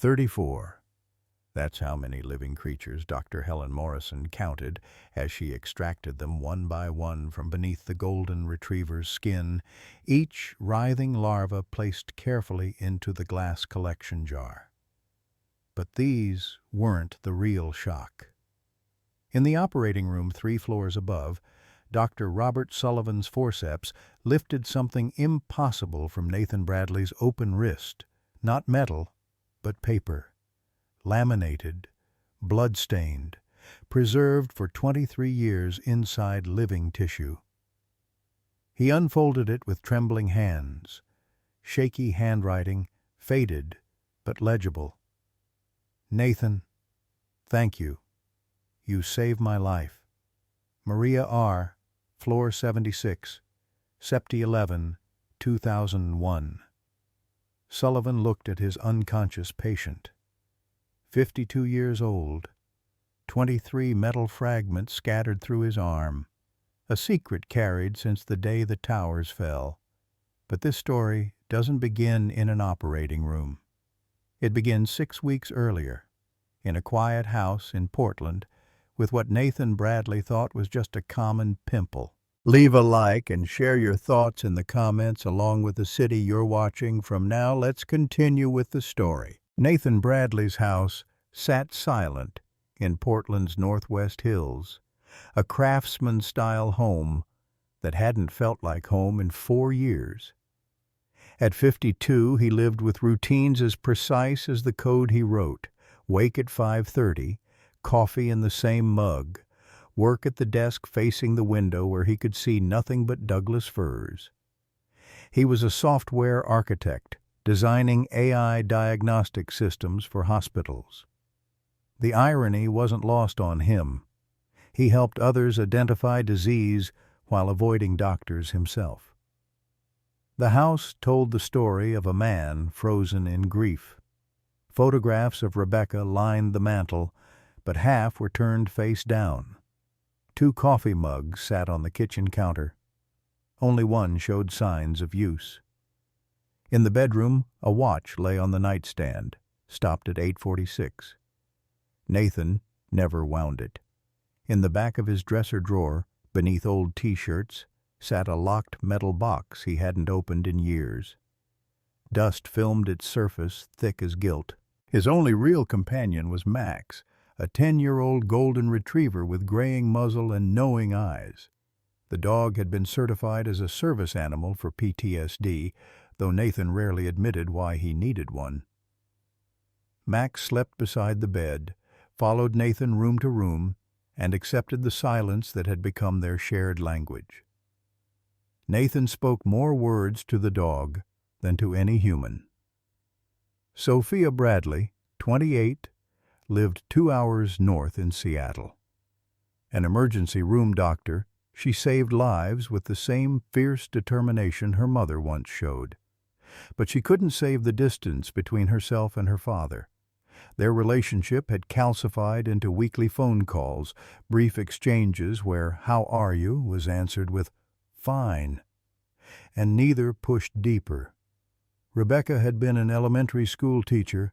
34. That's how many living creatures Dr. Helen Morrison counted as she extracted them one by one from beneath the golden retriever's skin, each writhing larva placed carefully into the glass collection jar. But these weren't the real shock. In the operating room 3 floors above, Dr. Robert Sullivan's forceps lifted something impossible from Nathan Bradley's open wrist, not metal, but paper. Laminated, blood-stained, preserved for 23 years inside living tissue. He unfolded it with trembling hands, shaky handwriting, faded but legible. Nathan, thank you. You saved my life. Maria R., floor 76, Septi 11, 2001. Sullivan looked at his unconscious patient. 52 years old, 23 metal fragments scattered through his arm, a secret carried since the day the towers fell. But this story doesn't begin in an operating room. It begins 6 weeks earlier, in a quiet house in Portland, with what Nathan Bradley thought was just a common pimple. Leave a like and share your thoughts in the comments along with the city you're watching from. Now let's continue with the story. Nathan Bradley's house sat silent in Portland's Northwest Hills, a craftsman-style home that hadn't felt like home in 4 years. At 52, he lived with routines as precise as the code he wrote: wake at 5:30, coffee in the same mug, work at the desk facing the window where he could see nothing but Douglas firs. He was a software architect, designing AI diagnostic systems for hospitals. The irony wasn't lost on him. He helped others identify disease while avoiding doctors himself. The house told the story of a man frozen in grief. Photographs of Rebecca lined the mantel, but half were turned face down. 2 coffee mugs sat on the kitchen counter. Only one showed signs of use. In the bedroom, a watch lay on the nightstand, stopped at 8:46. Nathan never wound it. In the back of his dresser drawer, beneath old T-shirts, sat a locked metal box he hadn't opened in years. Dust filmed its surface, thick as gilt. His only real companion was Max, a 10-year-old golden retriever with graying muzzle and knowing eyes. The dog had been certified as a service animal for PTSD, though Nathan rarely admitted why he needed one. Max slept beside the bed, followed Nathan room to room, and accepted the silence that had become their shared language. Nathan spoke more words to the dog than to any human. Sophia Bradley, 28, lived 2 hours north in Seattle. An emergency room doctor, she saved lives with the same fierce determination her mother once showed. But she couldn't save the distance between herself and her father. Their relationship had calcified into weekly phone calls, brief exchanges where "How are you?" was answered with "Fine," and neither pushed deeper. Rebecca had been an elementary school teacher,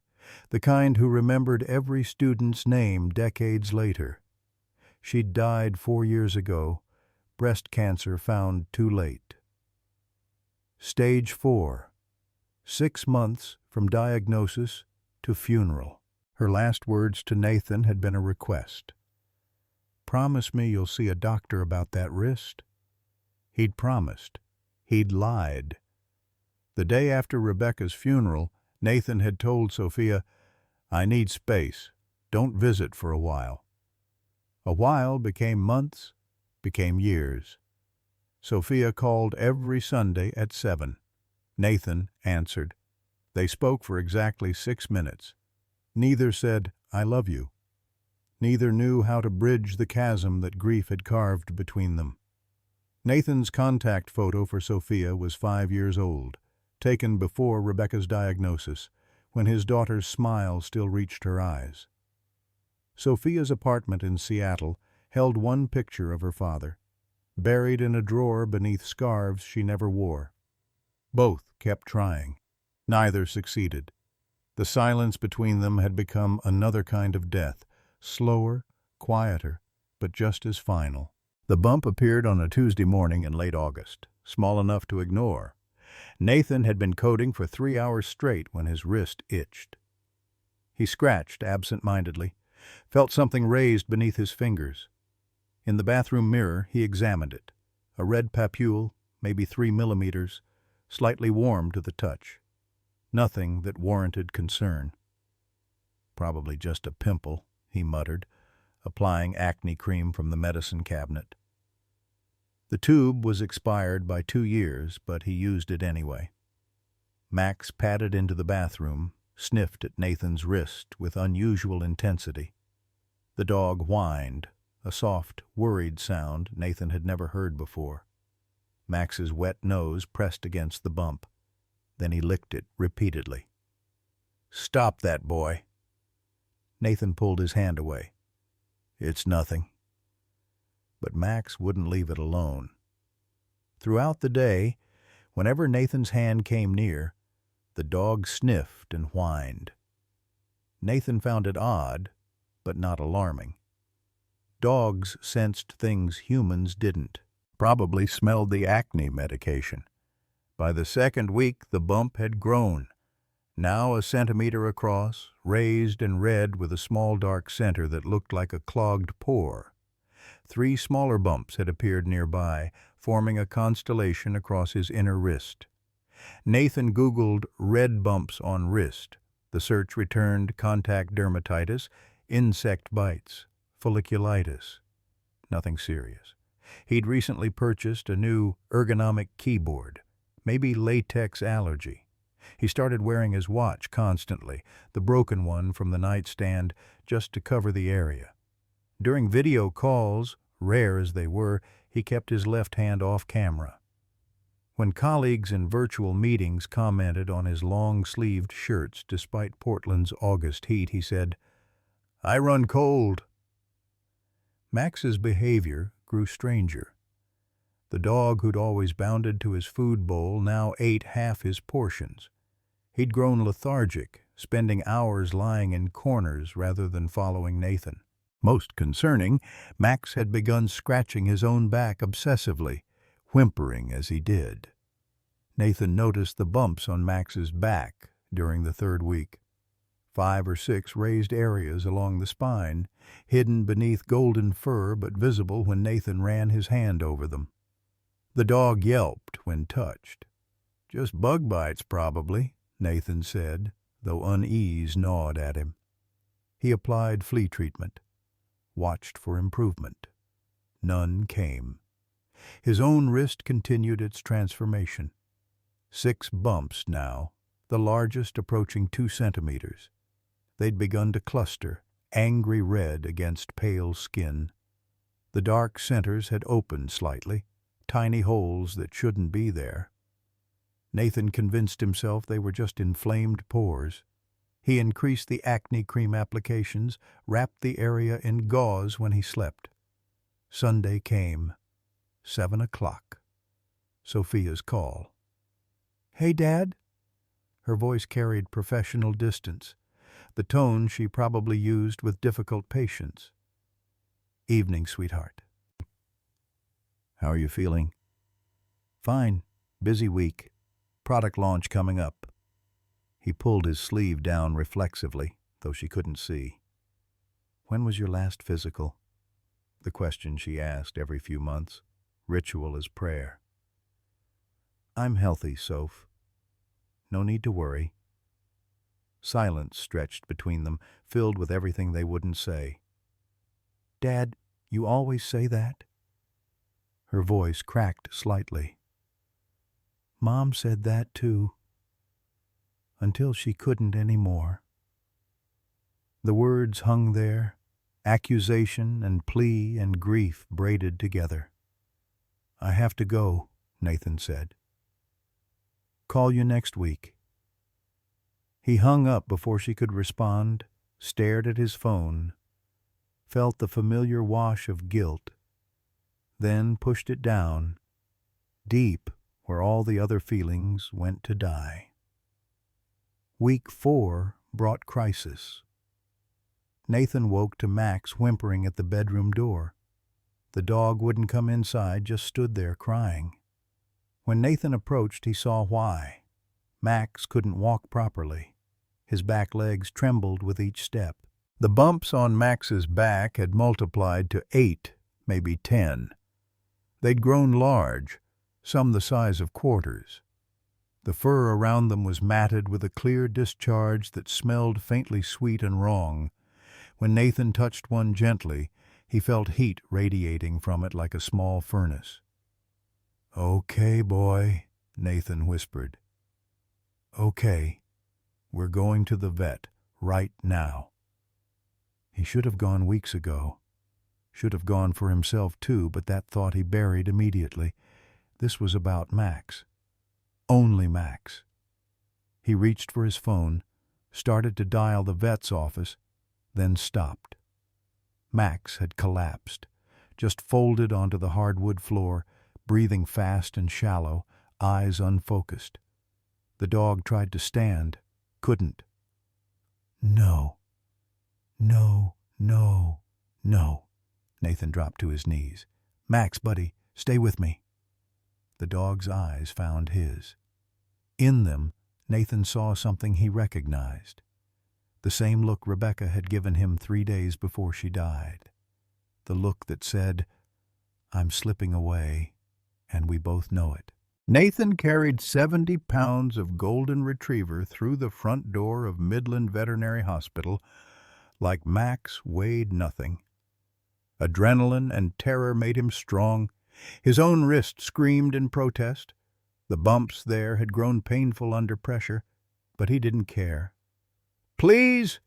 the kind who remembered every student's name decades later. She'd died 4 years ago, breast cancer found too late. Stage 4, 6 months from diagnosis to funeral. Her last words to Nathan had been a request. "Promise me you'll see a doctor about that wrist." He'd promised. He'd lied. The day after Rebecca's funeral, Nathan had told Sophia, "I need space. Don't visit for a while." A while became months, became years. Sophia called every Sunday at 7. Nathan answered. They spoke for exactly 6 minutes. Neither said, "I love you." Neither knew how to bridge the chasm that grief had carved between them. Nathan's contact photo for Sophia was 5 years old, taken before Rebecca's diagnosis, when his daughter's smile still reached her eyes. Sophia's apartment in Seattle held one picture of her father, buried in a drawer beneath scarves she never wore. Both kept trying. Neither succeeded. The silence between them had become another kind of death, slower, quieter, but just as final. The bump appeared on a Tuesday morning in late August, small enough to ignore. Nathan had been coding for 3 hours straight when his wrist itched. He scratched absent-mindedly, felt something raised beneath his fingers. In the bathroom mirror, he examined it. A red papule, maybe 3 millimeters, slightly warm to the touch. Nothing that warranted concern. Probably just a pimple, he muttered, applying acne cream from the medicine cabinet. The tube was expired by 2 years, but he used it anyway. Max padded into the bathroom, sniffed at Nathan's wrist with unusual intensity. The dog whined, a soft, worried sound Nathan had never heard before. Max's wet nose pressed against the bump. Then he licked it repeatedly. "Stop that, boy." Nathan pulled his hand away. "It's nothing." But Max wouldn't leave it alone. Throughout the day, whenever Nathan's hand came near, the dog sniffed and whined. Nathan found it odd, but not alarming. Dogs sensed things humans didn't. Probably smelled the acne medication. By the second week, the bump had grown. Now a centimeter across, raised and red with a small dark center that looked like a clogged pore. 3 smaller bumps had appeared nearby, forming a constellation across his inner wrist. Nathan Googled red bumps on wrist. The search returned contact dermatitis, insect bites, folliculitis. Nothing serious. He'd recently purchased a new ergonomic keyboard, maybe latex allergy. He started wearing his watch constantly, the broken one from the nightstand, just to cover the area. During video calls, rare as they were, he kept his left hand off camera. When colleagues in virtual meetings commented on his long-sleeved shirts despite Portland's August heat, he said, "I run cold." Max's behavior grew stranger. The dog who'd always bounded to his food bowl now ate half his portions. He'd grown lethargic, spending hours lying in corners rather than following Nathan. Most concerning, Max had begun scratching his own back obsessively, whimpering as he did. Nathan noticed the bumps on Max's back during the 3rd week. 5 or 6 raised areas along the spine, hidden beneath golden fur but visible when Nathan ran his hand over them. The dog yelped when touched. "Just bug bites, probably," Nathan said, though unease gnawed at him. He applied flea treatment, watched for improvement. None came. His own wrist continued its transformation. 6 bumps now, the largest approaching 2 centimeters. They'd begun to cluster, angry red against pale skin. The dark centers had opened slightly, tiny holes that shouldn't be there. Nathan convinced himself they were just inflamed pores. He increased the acne cream applications, wrapped the area in gauze when he slept. Sunday came. 7 o'clock. Sophia's call. "Hey, Dad?" Her voice carried professional distance, the tone she probably used with difficult patience. "Evening, sweetheart." "How are you feeling?" "Fine. Busy week. Product launch coming up." He pulled his sleeve down reflexively, though she couldn't see. "When was your last physical?" The question she asked every few months, ritual as prayer. "I'm healthy, Soph. No need to worry." Silence stretched between them, filled with everything they wouldn't say. "Dad, you always say that?" Her voice cracked slightly. "Mom said that too. Until she couldn't anymore." The words hung there, accusation and plea and grief braided together. "I have to go," Nathan said. "Call you next week." He hung up before she could respond, stared at his phone, felt the familiar wash of guilt, then pushed it down, deep where all the other feelings went to die. Week 4 brought crisis. Nathan woke to Max whimpering at the bedroom door. The dog wouldn't come inside, just stood there crying. When Nathan approached, he saw why. Max couldn't walk properly. His back legs trembled with each step. The bumps on Max's back had multiplied to 8, maybe 10. They'd grown large, some the size of quarters. The fur around them was matted with a clear discharge that smelled faintly sweet and wrong. When Nathan touched one gently, he felt heat radiating from it like a small furnace. "Okay, boy," Nathan whispered. "Okay, we're going to the vet right now." He should have gone weeks ago. Should have gone for himself too, but that thought he buried immediately. This was about Max. Only Max. He reached for his phone, started to dial the vet's office, then stopped. Max had collapsed, just folded onto the hardwood floor, breathing fast and shallow, eyes unfocused. The dog tried to stand, couldn't. "No, no, no, no." Nathan dropped to his knees. "Max, buddy, stay with me." The dog's eyes found his. In them, Nathan saw something he recognized. The same look Rebecca had given him 3 days before she died. The look that said, "I'm slipping away, and we both know it." Nathan carried 70 pounds of golden retriever through the front door of Midland Veterinary Hospital like Max weighed nothing. Adrenaline and terror made him strong. His own wrist screamed in protest. The bumps there had grown painful under pressure, but he didn't care. "Please!"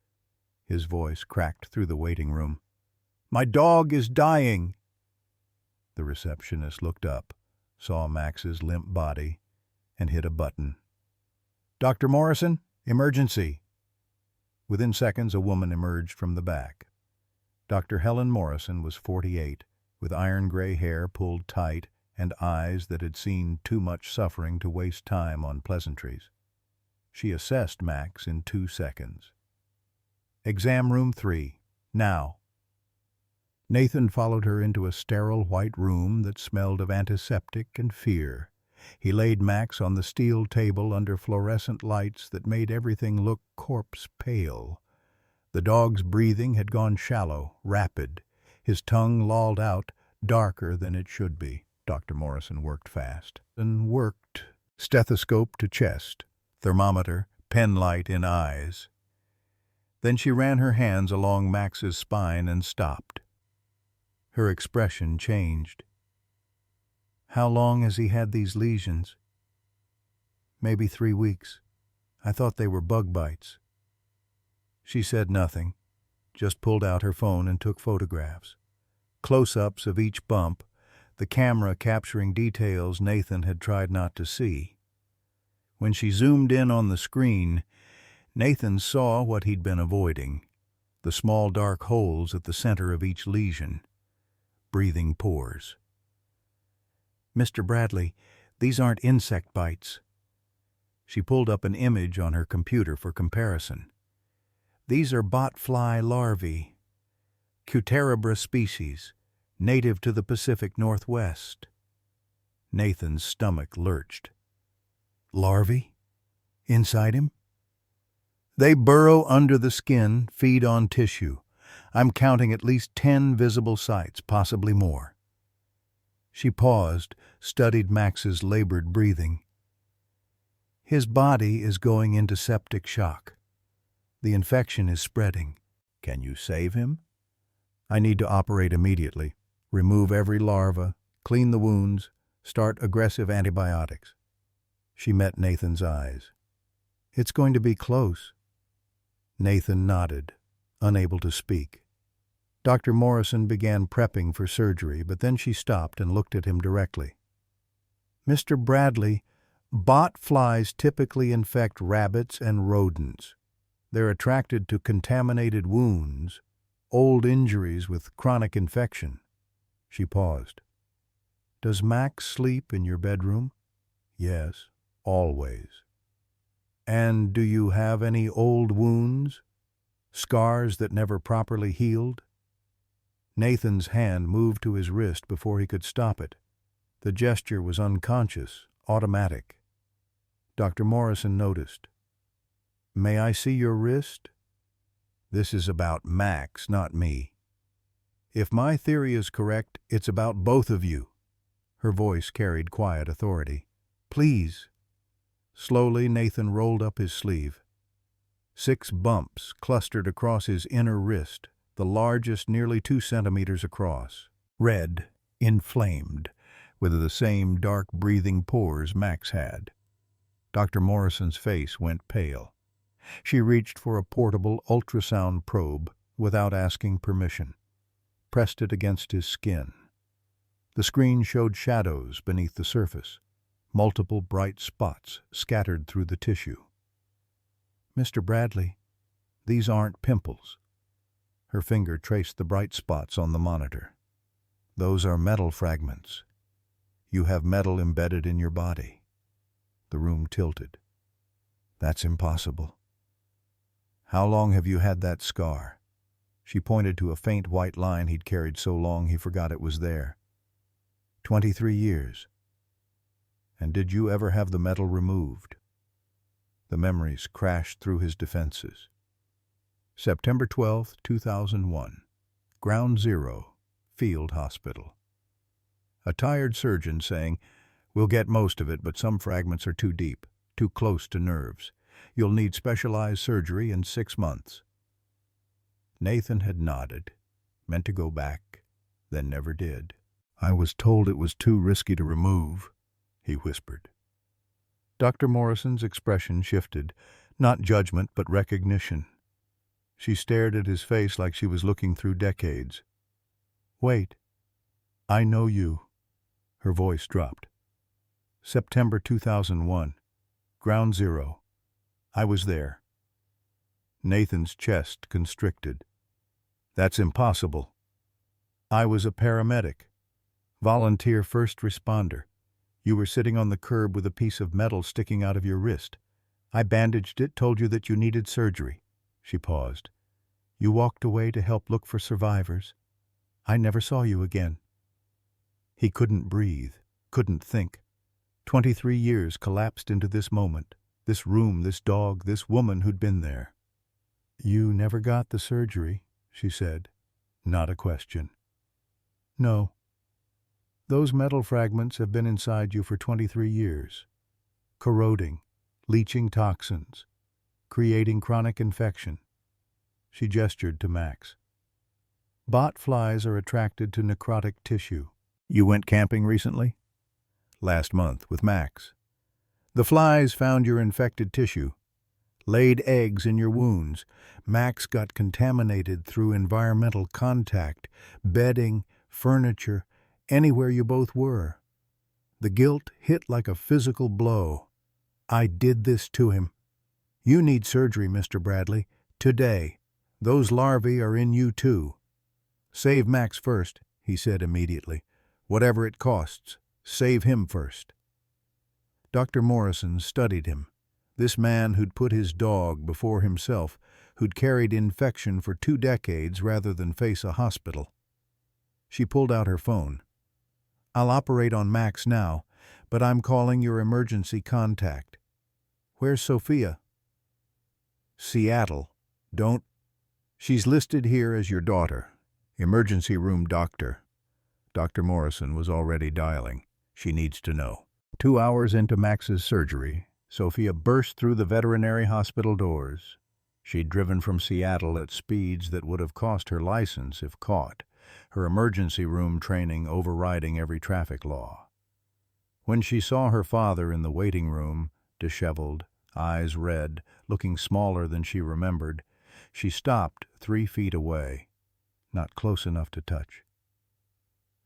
His voice cracked through the waiting room. "My dog is dying." The receptionist looked up, saw Max's limp body, and hit a button. "Dr. Morrison, emergency." Within seconds, a woman emerged from the back. Dr. Helen Morrison was 48, with iron-gray hair pulled tight and eyes that had seen too much suffering to waste time on pleasantries. She assessed Max in 2 seconds. "Exam room 3, now." Nathan followed her into a sterile white room that smelled of antiseptic and fear. He laid Max on the steel table under fluorescent lights that made everything look corpse-pale. The dog's breathing had gone shallow, rapid. His tongue lolled out, darker than it should be. Dr. Morrison worked fast. And worked. Stethoscope to chest, thermometer, pen light in eyes. Then she ran her hands along Max's spine and stopped. Her expression changed. "How long has he had these lesions?" "Maybe 3 weeks. I thought they were bug bites." She said nothing, just pulled out her phone and took photographs. Close-ups of each bump, the camera capturing details Nathan had tried not to see. When she zoomed in on the screen, Nathan saw what he'd been avoiding, the small dark holes at the center of each lesion. Breathing pores. "Mr. Bradley, these aren't insect bites." She pulled up an image on her computer for comparison. "These are botfly larvae, Cuterebra species, native to the Pacific Northwest." Nathan's stomach lurched. "Larvae? Inside him?" "They burrow under the skin, feed on tissue. I'm counting at least 10 visible sites, possibly more." She paused, studied Max's labored breathing. "His body is going into septic shock. The infection is spreading. Can you save him?" "I need to operate immediately. Remove every larva, clean the wounds, start aggressive antibiotics." She met Nathan's eyes. "It's going to be close." Nathan nodded, unable to speak. Dr. Morrison began prepping for surgery, but then she stopped and looked at him directly. "Mr. Bradley, bot flies typically infect rabbits and rodents. They're attracted to contaminated wounds, old injuries with chronic infection." She paused. "Does Max sleep in your bedroom?" "Yes, always." And do you have any old wounds? Scars that never properly healed? Nathan's hand moved to his wrist before he could stop it. The gesture was unconscious, automatic. Dr. Morrison noticed. May I see your wrist? This is about Max, not me. If my theory is correct, it's about both of you. Her voice carried quiet authority. Please. Slowly, Nathan rolled up his sleeve. 6 bumps clustered across his inner wrist, the largest nearly 2 centimeters across. Red, inflamed, with the same dark breathing pores Max had. Dr. Morrison's face went pale. She reached for a portable ultrasound probe without asking permission, pressed it against his skin. The screen showed shadows beneath the surface, multiple bright spots scattered through the tissue. Mr. Bradley, these aren't pimples. Her finger traced the bright spots on the monitor. Those are metal fragments. You have metal embedded in your body. The room tilted. That's impossible. How long have you had that scar? She pointed to a faint white line he'd carried so long he forgot it was there. 23 years. And did you ever have the metal removed? The memories crashed through his defenses. September 12, 2001. Ground Zero, Field Hospital. A tired surgeon saying, "We'll get most of it, but some fragments are too deep, too close to nerves. You'll need specialized surgery in 6 months." Nathan had nodded, meant to go back, then never did. "I was told it was too risky to remove," he whispered. Dr. Morrison's expression shifted, not judgment but recognition. She stared at his face like she was looking through decades. "Wait. I know you." Her voice dropped. "September 2001. Ground Zero. I was there." Nathan's chest constricted. "That's impossible." "I was a paramedic. Volunteer first responder. You were sitting on the curb with a piece of metal sticking out of your wrist. I bandaged it, told you that you needed surgery." She paused. "You walked away to help look for survivors. I never saw you again." He couldn't breathe, couldn't think. 23 years collapsed into this moment, this room, this dog, this woman who'd been there. "You never got the surgery," she said. Not a question. "No. Those metal fragments have been inside you for 23 years, corroding, leaching toxins, creating chronic infection." She gestured to Max. "Bot flies are attracted to necrotic tissue." "You went camping recently?" "Last month, with Max. The flies found your infected tissue, laid eggs in your wounds. Max got contaminated through environmental contact, bedding, furniture, anywhere you both were. The guilt hit like a physical blow. I did this to him. You need surgery, Mr. Bradley, today. Those larvae are in you too." "Save Max first," he said immediately. "Whatever it costs, save him first." Dr. Morrison studied him. This man who'd put his dog before himself, who'd carried infection for 2 decades rather than face a hospital. She pulled out her phone. "I'll operate on Max now, but I'm calling your emergency contact." "Where's Sophia?" "Seattle. Don't—" "She's listed here as your daughter. Emergency room doctor." Dr. Morrison was already dialing. "She needs to know." 2 hours into Max's surgery, Sophia burst through the veterinary hospital doors. She'd driven from Seattle at speeds that would have cost her license if caught, her emergency room training overriding every traffic law. When she saw her father in the waiting room, disheveled, eyes red, looking smaller than she remembered, she stopped 3 feet away, not close enough to touch.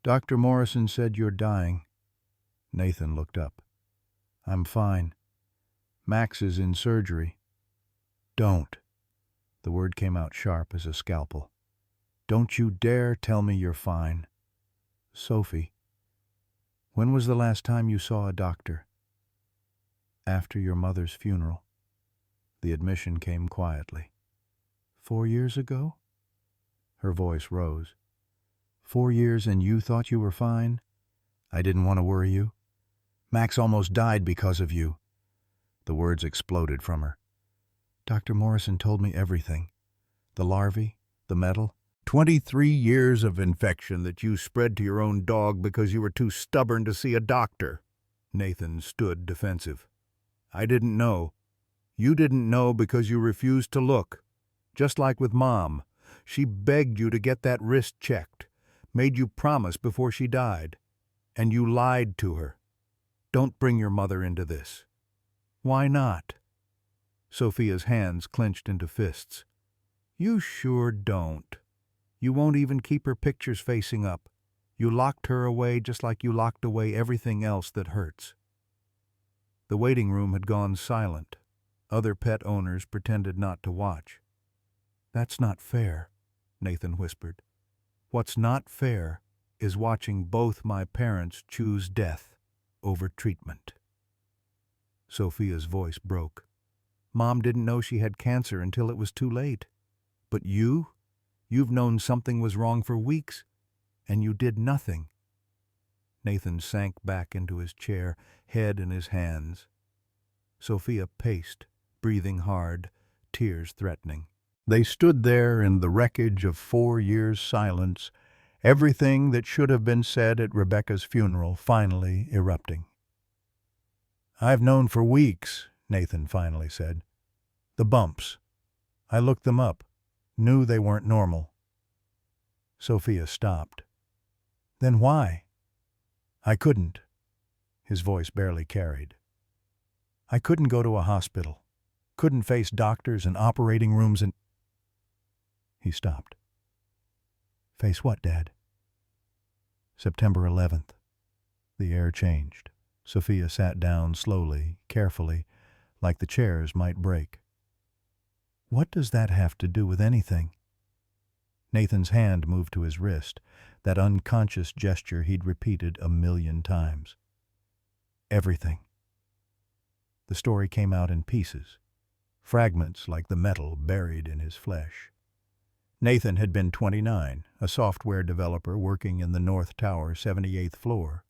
"Dr. Morrison said you're dying." Nathan looked up. "I'm fine. Max is in surgery." "Don't." The word came out sharp as a scalpel. "Don't you dare tell me you're fine." "Sophie, when was the last time you saw a doctor?" "After your mother's funeral." The admission came quietly. 4 years ago? Her voice rose. 4 years and you thought you were fine? I didn't want to worry you. Max almost died because of you. The words exploded from her. Dr. Morrison told me everything. The larvae, the metal. 23 years of infection that you spread to your own dog because you were too stubborn to see a doctor. Nathan stood defensive. I didn't know. You didn't know because you refused to look. Just like with Mom. She begged you to get that wrist checked, made you promise before she died. And you lied to her. Don't bring your mother into this. Why not? Sophia's hands clenched into fists. You sure don't. You won't even keep her pictures facing up. You locked her away just like you locked away everything else that hurts. The waiting room had gone silent. Other pet owners pretended not to watch. That's not fair, Nathan whispered. What's not fair is watching both my parents choose death over treatment. Sophia's voice broke. Mom didn't know she had cancer until it was too late. But you've known something was wrong for weeks, and you did nothing. Nathan sank back into his chair, head in his hands. Sophia paced, breathing hard, tears threatening. They stood there in the wreckage of 4 years' silence, everything that should have been said at Rebecca's funeral finally erupting. I've known for weeks, Nathan finally said. The bumps. I looked them up, knew they weren't normal. Sophia stopped. Then why? I couldn't. His voice barely carried. I couldn't go to a hospital, couldn't face doctors and operating rooms and... He stopped. Face what, Dad? September 11th. The air changed. Sophia sat down slowly, carefully, like the chairs might break. What does that have to do with anything? Nathan's hand moved to his wrist, that unconscious gesture he'd repeated 1,000,000 times. Everything. The story came out in pieces, fragments like the metal buried in his flesh. Nathan had been 29, a software developer working in the North Tower, 78th floor.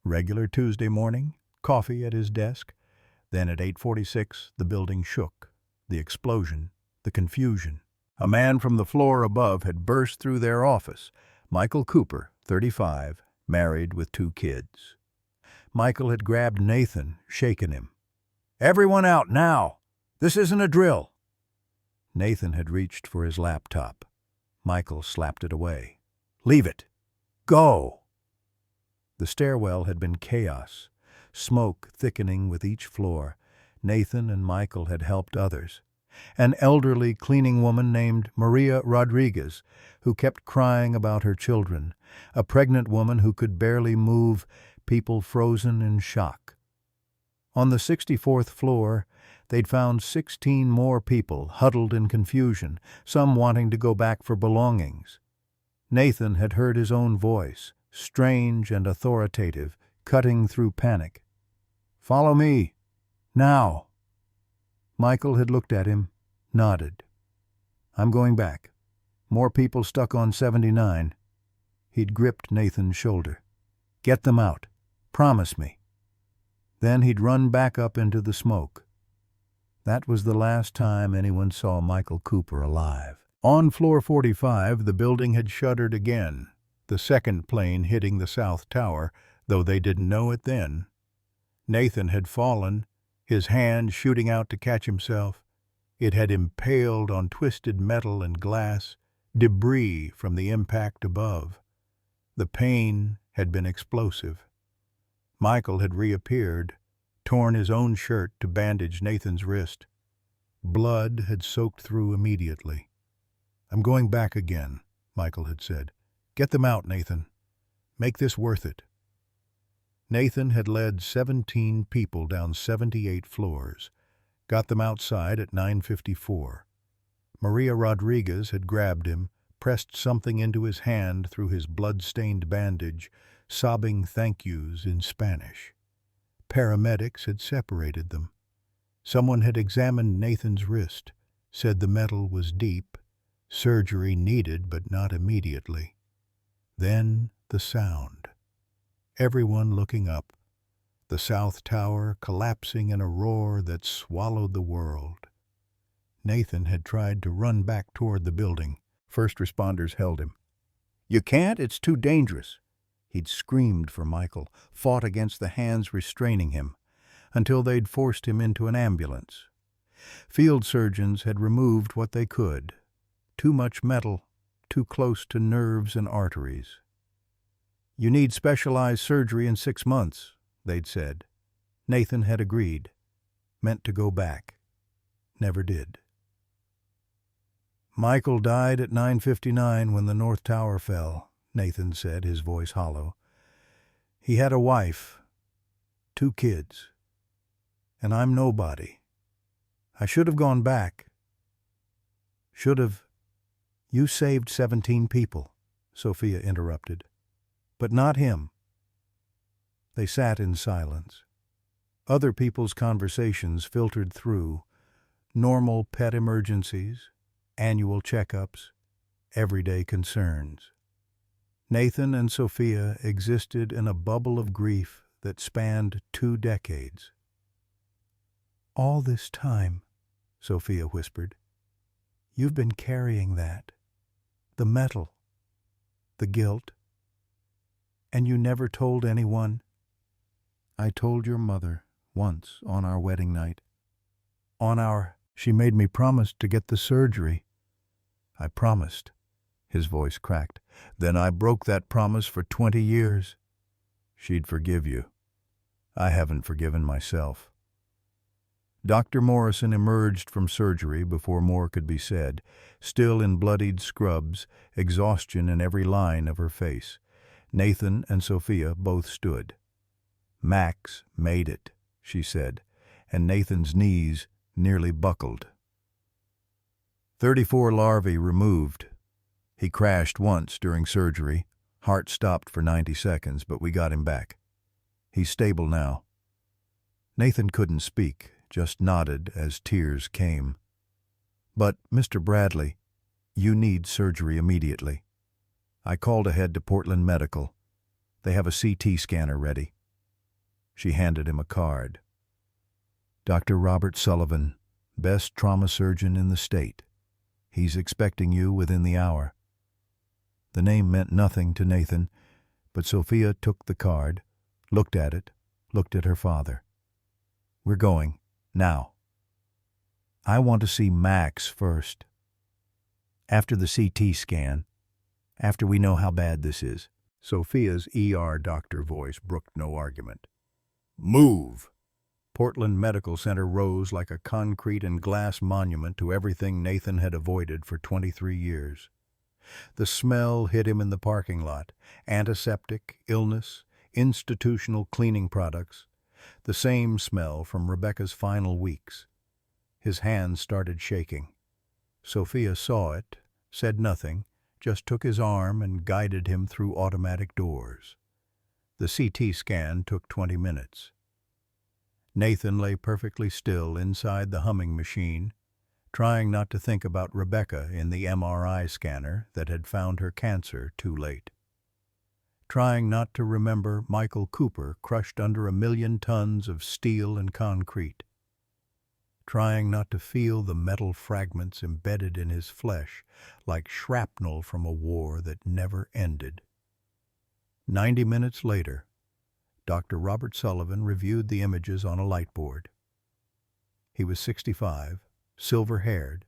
Regular Tuesday morning, coffee at his desk. Then at 8:46, the building shook. The explosion, the confusion. A man from the floor above had burst through their office. Michael Cooper, 35, married with 2 kids. Michael had grabbed Nathan, shaken him. Everyone out now! This isn't a drill! Nathan had reached for his laptop. Michael slapped it away. Leave it! Go! The stairwell had been chaos, smoke thickening with each floor. Nathan and Michael had helped others. An elderly cleaning woman named Maria Rodriguez, who kept crying about her children, a pregnant woman who could barely move, people frozen in shock. On the 64th floor, they'd found 16 more people huddled in confusion, some wanting to go back for belongings. Nathan had heard his own voice, strange and authoritative, cutting through panic. Follow me. Now. Michael had looked at him, nodded. I'm going back. More people stuck on 79. He'd gripped Nathan's shoulder. Get them out. Promise me. Then he'd run back up into the smoke. That was the last time anyone saw Michael Cooper alive. On floor 45, the building had shuddered again, the second plane hitting the South Tower, though they didn't know it then. Nathan had fallen, his hand shooting out to catch himself. It had impaled on twisted metal and glass, debris from the impact above. The pain had been explosive. Michael had reappeared, torn his own shirt to bandage Nathan's wrist. Blood had soaked through immediately. I'm going back again, Michael had said. Get them out, Nathan. Make this worth it. Nathan had led 17 people down 78 floors, got them outside at 9:54. Maria Rodriguez had grabbed him, pressed something into his hand through his blood-stained bandage, sobbing thank yous in Spanish. Paramedics had separated them. Someone had examined Nathan's wrist, said the metal was deep, surgery needed but not immediately. Then the sound. Everyone looking up, the South Tower collapsing in a roar that swallowed the world. Nathan had tried to run back toward the building. First responders held him. "You can't, it's too dangerous." He'd screamed for Michael, fought against the hands restraining him, until they'd forced him into an ambulance. Field surgeons had removed what they could. Too much metal, too close to nerves and arteries. "You need specialized surgery in 6 months," they'd said. Nathan had agreed, meant to go back. Never did. "Michael died at 9:59 when the North Tower fell," Nathan said, his voice hollow. "He had a wife, 2 kids, and I'm nobody. I should have gone back. Should have—" "You saved 17 people," Sophia interrupted. "But not him." They sat in silence. Other people's conversations filtered through. Normal pet emergencies, annual checkups, everyday concerns. Nathan and Sophia existed in a bubble of grief that spanned 2 decades. "All this time," Sophia whispered, "you've been carrying that. The metal, the guilt. And you never told anyone." "I told your mother once on our wedding night. She made me promise to get the surgery." "I promised." His voice cracked. "Then I broke that promise for 20 years. She'd forgive you. I haven't forgiven myself." Dr. Morrison emerged from surgery before more could be said, still in bloodied scrubs, exhaustion in every line of her face. Nathan and Sophia both stood. "Max made it," she said, and Nathan's knees nearly buckled. 34 larvae removed. He crashed once during surgery. Heart stopped for 90 seconds, but we got him back. He's stable now. Nathan couldn't speak, just nodded as tears came. "But, Mr. Bradley, you need surgery immediately. I called ahead to Portland Medical. They have a CT scanner ready." She handed him a card. "Dr. Robert Sullivan, best trauma surgeon in the state. He's expecting you within the hour." The name meant nothing to Nathan, but Sophia took the card, looked at it, looked at her father. "We're going, now. I want to see Max first. After the CT scan, after we know how bad this is." Sophia's ER doctor voice brooked no argument. "Move!" Portland Medical Center rose like a concrete and glass monument to everything Nathan had avoided for 23 years. The smell hit him in the parking lot. Antiseptic, illness, institutional cleaning products. The same smell from Rebecca's final weeks. His hands started shaking. Sophia saw it, said nothing, just took his arm and guided him through automatic doors. The CT scan took 20 minutes. Nathan lay perfectly still inside the humming machine, trying not to think about Rebecca in the MRI scanner that had found her cancer too late. Trying not to remember Michael Cooper crushed under 1,000,000 tons of steel and concrete. Trying not to feel the metal fragments embedded in his flesh like shrapnel from a war that never ended. 90 minutes later, Dr. Robert Sullivan reviewed the images on a lightboard. He was 65, silver-haired,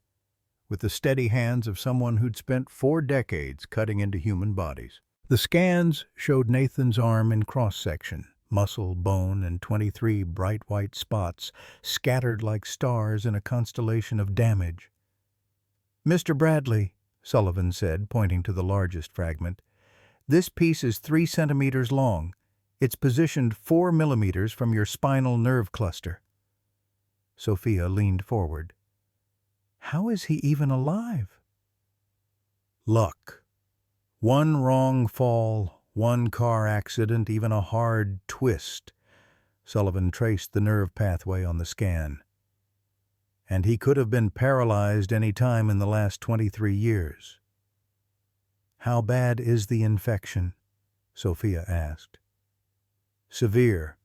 with the steady hands of someone who'd spent 4 decades cutting into human bodies. The scans showed Nathan's arm in cross-section, muscle, bone, and 23 bright white spots scattered like stars in a constellation of damage. "Mr. Bradley," Sullivan said, pointing to the largest fragment, "this piece is 3 centimeters long. It's positioned 4 millimeters from your spinal nerve cluster." Sophia leaned forward. "How is he even alive?" "Luck. One wrong fall, one car accident, even a hard twist." Sullivan traced the nerve pathway on the scan. and he could have been paralyzed any time in the last 23 years. "How bad is the infection?" Sophia asked. "Severe.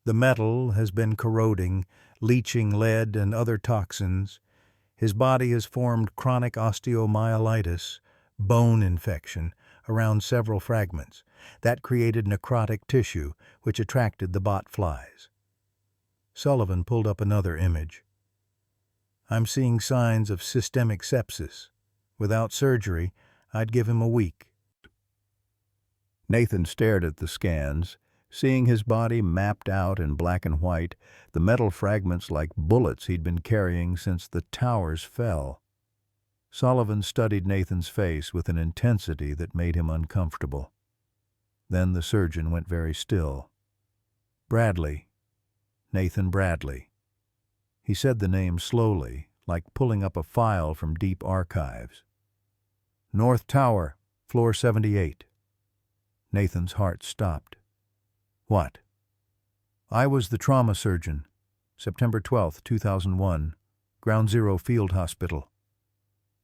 The metal has been corroding, leaching lead and other toxins. His body has formed chronic osteomyelitis, bone infection, around several fragments. That created necrotic tissue, which attracted the bot flies." Sullivan pulled up another image. "I'm seeing signs of systemic sepsis. Without surgery, I'd give him a week." Nathan stared at the scans, seeing his body mapped out in black and white, the metal fragments like bullets he'd been carrying since the towers fell. Sullivan studied Nathan's face with an intensity that made him uncomfortable. Then the surgeon went very still. "Bradley. Nathan Bradley." He said the name slowly, like pulling up a file from deep archives. "North Tower, floor 78. Nathan's heart stopped. "What?" "I was the trauma surgeon. September 12, 2001. Ground Zero Field Hospital."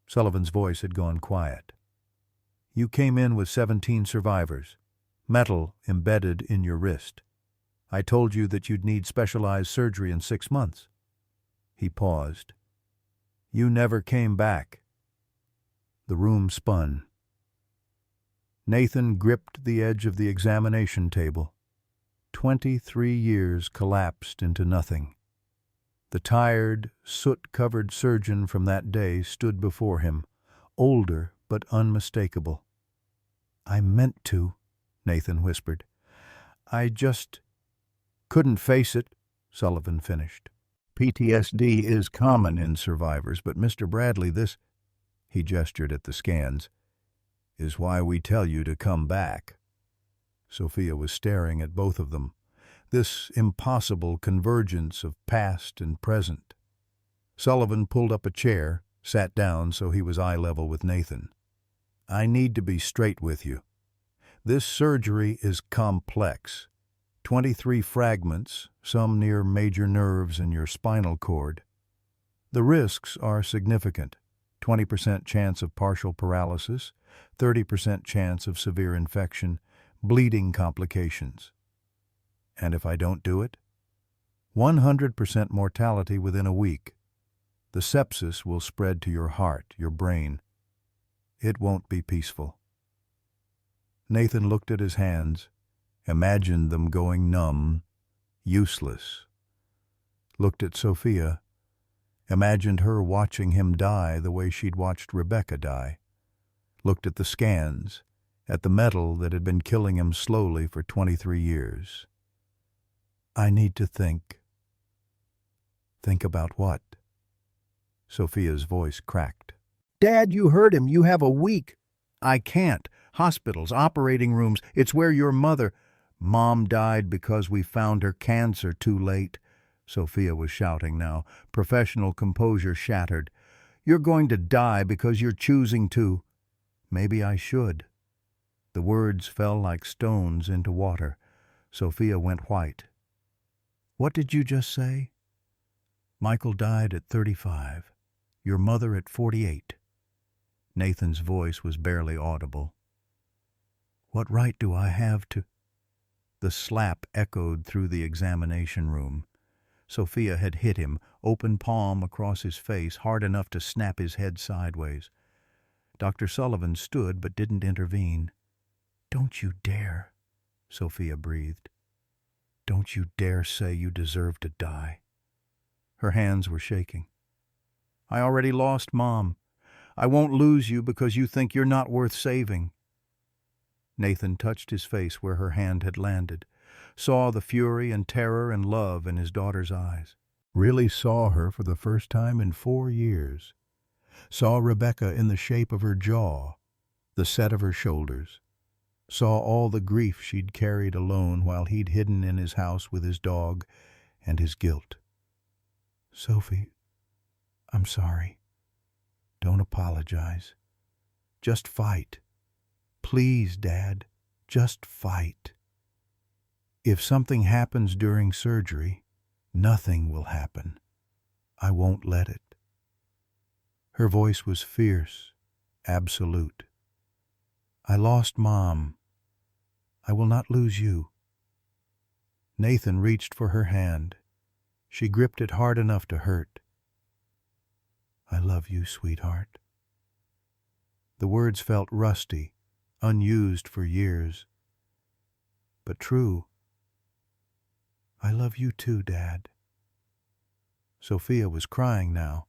Sullivan's voice had gone quiet. "You came in with 17 survivors. Metal embedded in your wrist. I told you that you'd need specialized surgery in 6 months." He paused. "You never came back." The room spun. Nathan gripped the edge of the examination table. 23 years collapsed into nothing. The tired, soot-covered surgeon from that day stood before him, older but unmistakable. "I meant to," Nathan whispered. "I just couldn't face it," Sullivan finished. "PTSD is common in survivors, but Mr. Bradley, this," he gestured at the scans, "is why we tell you to come back." Sophia was staring at both of them, this impossible convergence of past and present. Sullivan pulled up a chair, sat down so he was eye level with Nathan. "I need to be straight with you. This surgery is complex. 23 fragments, some near major nerves in your spinal cord. The risks are significant. 20% chance of partial paralysis, 30% chance of severe infection, bleeding complications. And if I don't do it, 100% mortality within a week. The sepsis will spread to your heart, your brain. It won't be peaceful." Nathan looked at his hands, imagined them going numb, useless. Looked at Sophia, imagined her watching him die the way she'd watched Rebecca die. Looked at the scans, at the metal that had been killing him slowly for 23 years. "I need to think." "Think about what?" Sophia's voice cracked. "Dad, you heard him. You have a week." "I can't. Hospitals, operating rooms, it's where your mother—" "Mom died because we found her cancer too late," Sophia was shouting now, professional composure shattered. "You're going to die because you're choosing to." "Maybe I should." The words fell like stones into water. Sophia went white. "What did you just say?" "Michael died at 35. Your mother at 48. Nathan's voice was barely audible. "What right do I have to—" The slap echoed through the examination room. Sophia had hit him, open palm across his face, hard enough to snap his head sideways. Dr. Sullivan stood but didn't intervene. "Don't you dare," Sophia breathed. "Don't you dare say you deserve to die." Her hands were shaking. "I already lost Mom. I won't lose you because you think you're not worth saving." Nathan touched his face where her hand had landed, saw the fury and terror and love in his daughter's eyes. Really saw her for the first time in 4 years. Saw Rebecca in the shape of her jaw, the set of her shoulders. Saw all the grief she'd carried alone while he'd hidden in his house with his dog and his guilt. "Sophie, I'm sorry. Don't apologize. Just fight. Please, Dad, just fight. If something happens during surgery, nothing will happen. I won't let it." Her voice was fierce, absolute. "I lost Mom. I will not lose you." Nathan reached for her hand. She gripped it hard enough to hurt. "I love you, sweetheart." The words felt rusty, unused for years, but true. "I love you too, Dad." Sophia was crying now,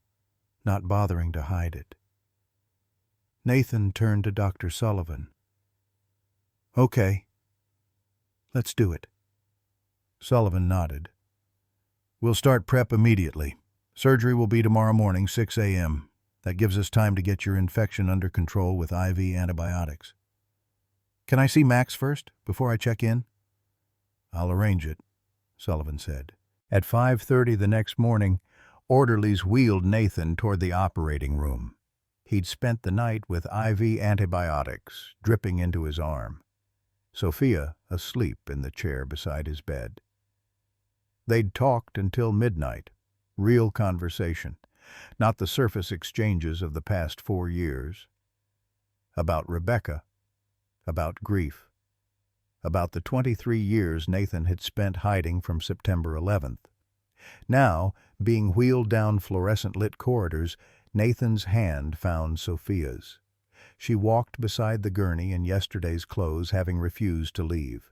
not bothering to hide it. Nathan turned to Dr. Sullivan. "Okay, let's do it." Sullivan nodded. "We'll start prep immediately. Surgery will be tomorrow morning, 6 a.m. That gives us time to get your infection under control with IV antibiotics." "Can I see Max first, before I check in?" "I'll arrange it," Sullivan said. At 5:30 the next morning, orderlies wheeled Nathan toward the operating room. He'd spent the night with IV antibiotics dripping into his arm. Sophia asleep in the chair beside his bed. They'd talked until midnight, real conversation, not the surface exchanges of the past 4 years. About Rebecca, about grief, about the 23 years Nathan had spent hiding from September 11th. Now, being wheeled down fluorescent-lit corridors, Nathan's hand found Sophia's. She walked beside the gurney in yesterday's clothes, having refused to leave.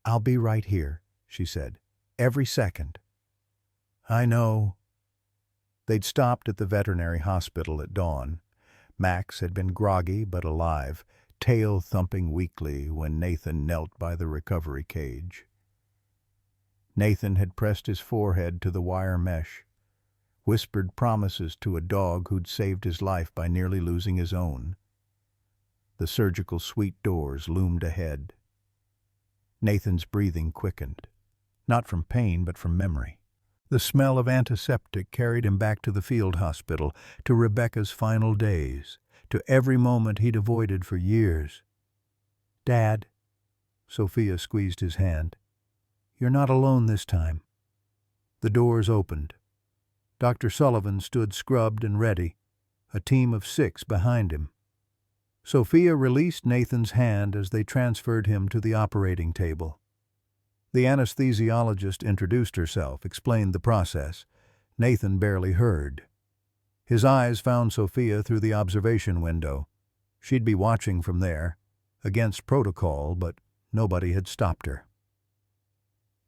"I'll be right here," she said. "Every second." "I know." They'd stopped at the veterinary hospital at dawn. Max had been groggy but alive, tail thumping weakly when Nathan knelt by the recovery cage. Nathan had pressed his forehead to the wire mesh, whispered promises to a dog who'd saved his life by nearly losing his own. The surgical suite doors loomed ahead. Nathan's breathing quickened, not from pain but from memory. The smell of antiseptic carried him back to the field hospital, to Rebecca's final days, to every moment he'd avoided for years. "Dad," Sophia squeezed his hand, "you're not alone this time." The doors opened. Dr. Sullivan stood scrubbed and ready, a team of 6 behind him. Sophia released Nathan's hand as they transferred him to the operating table. The anesthesiologist introduced herself, explained the process. Nathan barely heard. His eyes found Sophia through the observation window. She'd be watching from there, against protocol, but nobody had stopped her.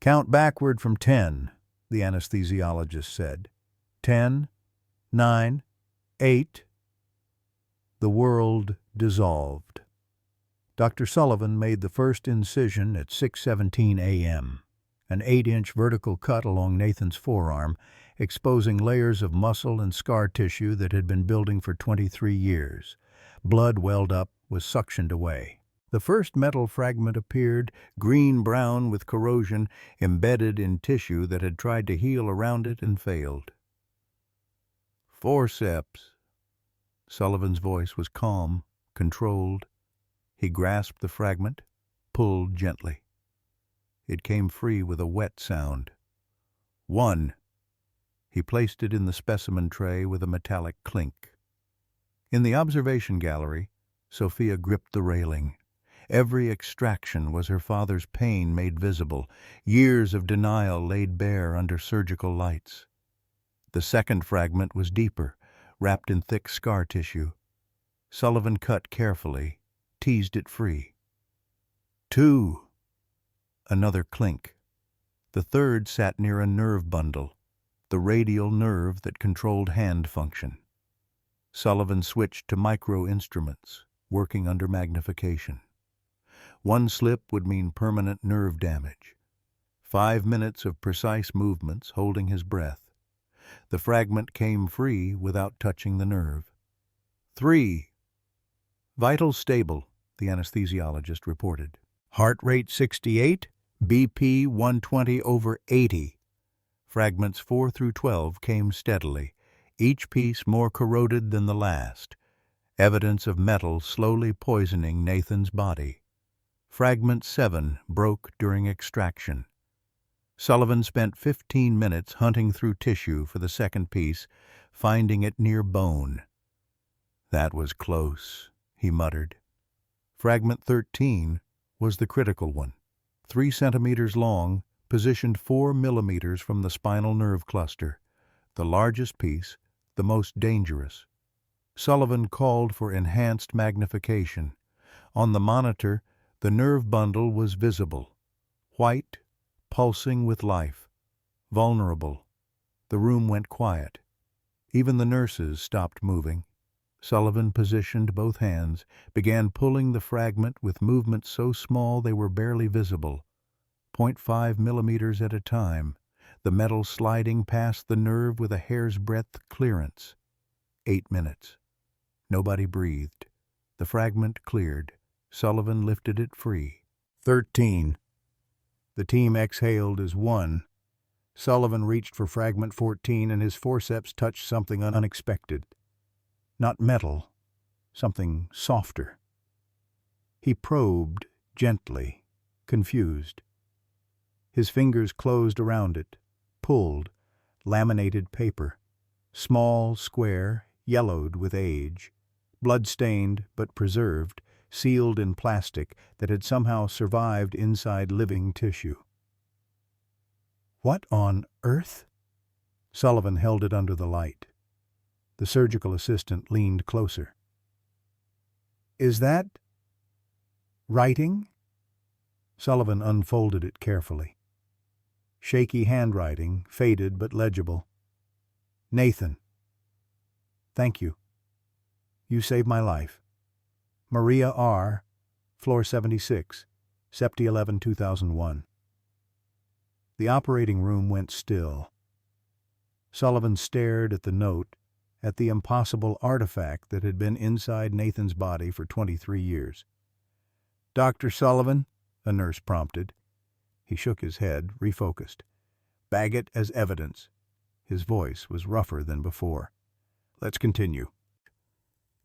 "Count backward from 10, the anesthesiologist said. 10, 9, 8. The world dissolved. Dr. Sullivan made the first incision at 6:17 a.m., an 8-inch vertical cut along Nathan's forearm, exposing layers of muscle and scar tissue that had been building for 23 years. Blood welled up, was suctioned away. The first metal fragment appeared, green-brown with corrosion, embedded in tissue that had tried to heal around it and failed. "Forceps." Sullivan's voice was calm, controlled. He grasped the fragment, pulled gently. It came free with a wet sound. 1. He placed it in the specimen tray with a metallic clink. In the observation gallery, Sophia gripped the railing. Every extraction was her father's pain made visible, years of denial laid bare under surgical lights. The second fragment was deeper, wrapped in thick scar tissue. Sullivan cut carefully, teased it free. 2. Another clink. The third sat near a nerve bundle, the radial nerve that controlled hand function. Sullivan switched to micro-instruments, working under magnification. 1 slip would mean permanent nerve damage. 5 minutes of precise movements, holding his breath. The fragment came free without touching the nerve. 3. Vitals stable, the anesthesiologist reported. Heart rate 68, BP 120/80. Fragments 4 through 12 came steadily, each piece more corroded than the last, evidence of metal slowly poisoning Nathan's body. Fragment 7 broke during extraction. Sullivan spent 15 minutes hunting through tissue for the second piece, finding it near bone. "That was close," he muttered. Fragment 13 was the critical one, 3 centimeters long, positioned 4 millimeters from the spinal nerve cluster, the largest piece, the most dangerous. Sullivan called for enhanced magnification. On the monitor, the nerve bundle was visible, white, pulsing with life, vulnerable. The room went quiet. Even the nurses stopped moving. Sullivan positioned both hands, began pulling the fragment with movements so small they were barely visible, 0.5 millimeters at a time, the metal sliding past the nerve with a hair's breadth clearance. 8 minutes. Nobody breathed. The fragment cleared. Sullivan lifted it free. 13. The team exhaled as one. Sullivan reached for fragment 14 and his forceps touched something unexpected. Not metal, something softer. He probed gently, confused. His fingers closed around it, pulled, laminated paper, small, square, yellowed with age, blood-stained but preserved, sealed in plastic that had somehow survived inside living tissue. What on earth? Sullivan held it under the light. The surgical assistant leaned closer. "Is that writing?" Sullivan unfolded it carefully. Shaky handwriting, faded but legible. "Nathan. Thank you. You saved my life. Maria R., floor 76, Sept. 11, 2001. The operating room went still. Sullivan stared at the note, at the impossible artifact that had been inside Nathan's body for 23 years. "Dr. Sullivan?" a nurse prompted. He shook his head, refocused. "Bag it as evidence." His voice was rougher than before. "Let's continue."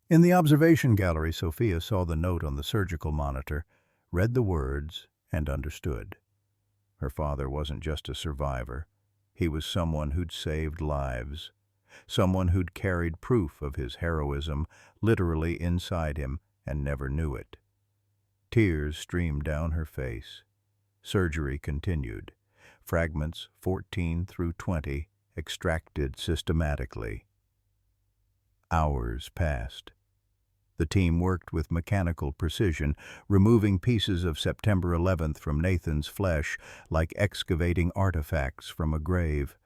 In the observation gallery, Sophia saw the note on the surgical monitor, read the words, and understood. Her father wasn't just a survivor. He was someone who'd saved lives. Someone who'd carried proof of his heroism literally inside him and never knew it. Tears streamed down her face. Surgery continued. Fragments 14 through 20 extracted systematically. Hours passed. The team worked with mechanical precision, removing pieces of September 11th from Nathan's flesh like excavating artifacts from a grave.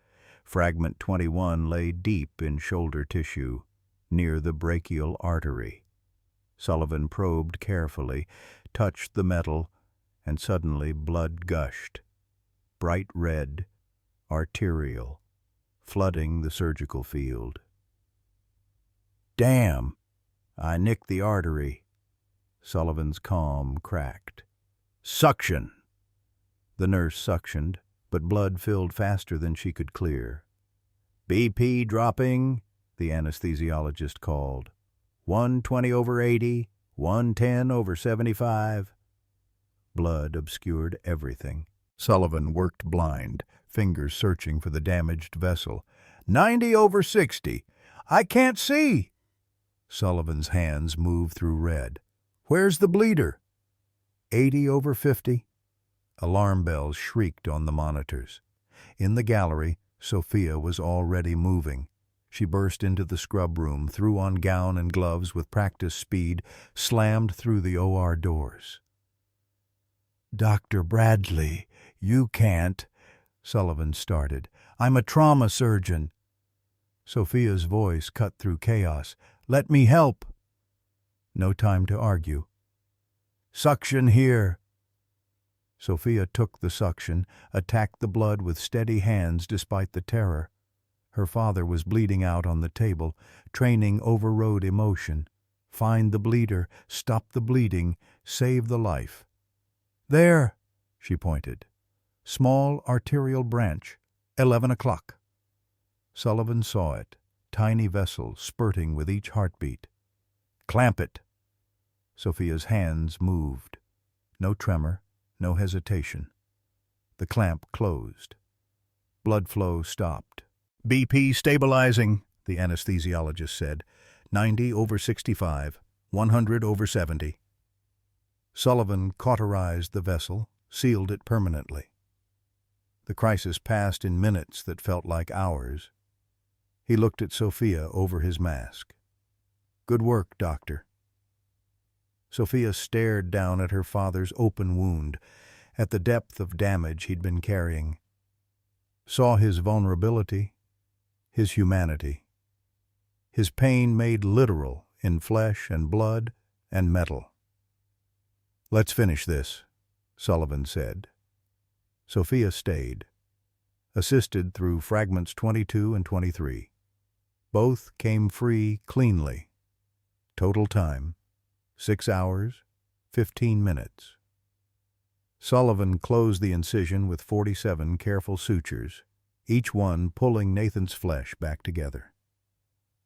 Fragment 21 lay deep in shoulder tissue, near the brachial artery. Sullivan probed carefully, touched the metal, and suddenly blood gushed. Bright red, arterial, flooding the surgical field. "Damn! I nicked the artery." Sullivan's calm cracked. "Suction!" The nurse suctioned, but blood filled faster than she could clear. "BP dropping," the anesthesiologist called. 120/80, 110/75. Blood obscured everything. Sullivan worked blind, fingers searching for the damaged vessel. 90/60. I can't see." Sullivan's hands moved through red. "Where's the bleeder?" 80/50. Alarm bells shrieked on the monitors. In the gallery, Sophia was already moving. She burst into the scrub room, threw on gown and gloves with practice speed, slammed through the OR doors. "Dr. Bradley, you can't," Sullivan started. "I'm a trauma surgeon." Sophia's voice cut through chaos. "Let me help." No time to argue. "Suction here." Sophia took the suction, attacked the blood with steady hands despite the terror. Her father was bleeding out on the table. Training overrode emotion. Find the bleeder, stop the bleeding, save the life. "There," she pointed. "Small arterial branch, 11 o'clock. Sullivan saw it, tiny vessel spurting with each heartbeat. "Clamp it." Sophia's hands moved. No tremor, no hesitation. The clamp closed. Blood flow stopped. BP stabilizing, the anesthesiologist said. 90/65, 100/70. Sullivan cauterized the vessel, sealed it permanently. The crisis passed in minutes that felt like hours. He looked at Sophia over his mask. "Good work, doctor." Sophia stared down at her father's open wound, at the depth of damage he'd been carrying. Saw his vulnerability, his humanity. His pain made literal in flesh and blood and metal. "Let's finish this," Sullivan said. Sophia stayed, assisted through fragments 22 and 23. Both came free cleanly. Total time, 6 hours, 15 minutes. Sullivan closed the incision with 47 careful sutures, each one pulling Nathan's flesh back together.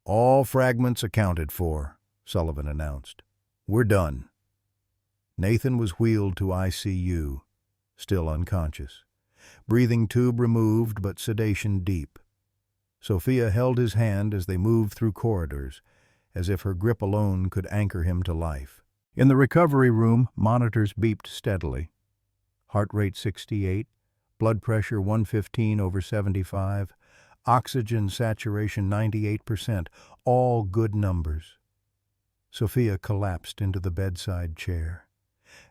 "All fragments accounted for," Sullivan announced. "We're done." Nathan was wheeled to ICU, still unconscious. Breathing tube removed but sedation deep. Sophia held his hand as they moved through corridors, as if her grip alone could anchor him to life. In the recovery room, monitors beeped steadily. Heart rate 68, blood pressure 115/75, oxygen saturation 98%, all good numbers. Sophia collapsed into the bedside chair.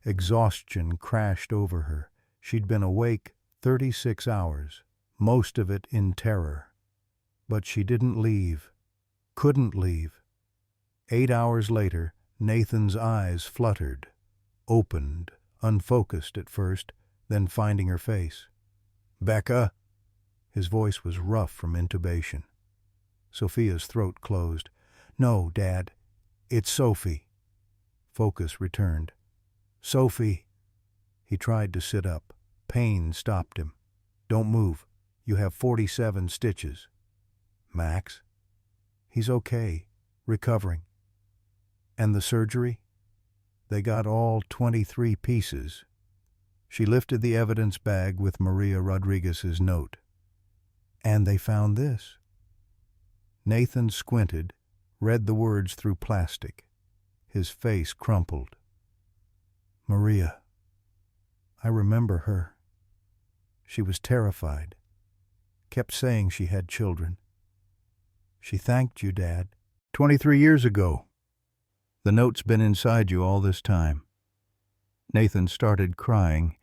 Exhaustion crashed over her. She'd been awake 36 hours, most of it in terror. But she didn't leave, couldn't leave. 8 hours later, Nathan's eyes fluttered, opened, unfocused at first, then finding her face. "Becca?" His voice was rough from intubation. Sophia's throat closed. "No, Dad. It's Sophie." Focus returned. "Sophie." He tried to sit up. Pain stopped him. "Don't move. You have 47 stitches. "Max?" "He's okay. Recovering." "And the surgery?" "They got all 23 pieces." She lifted the evidence bag with Maria Rodriguez's note. "And they found this." Nathan squinted, read the words through plastic. His face crumpled. "Maria. I remember her. She was terrified. Kept saying she had children. She thanked you, Dad. 23 years ago. The note's been inside you all this time." Nathan started crying,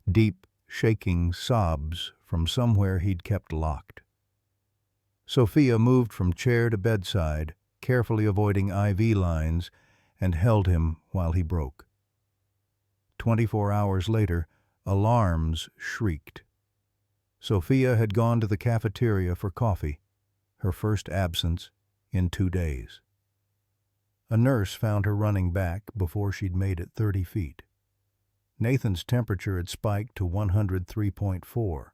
deep, shaking sobs from somewhere he'd kept locked. Sophia moved from chair to bedside, carefully avoiding IV lines, and held him while he broke. 24 hours later, alarms shrieked. Sophia had gone to the cafeteria for coffee, her first absence in 2 days. A nurse found her running back before she'd made it 30 feet. Nathan's temperature had spiked to 103.4.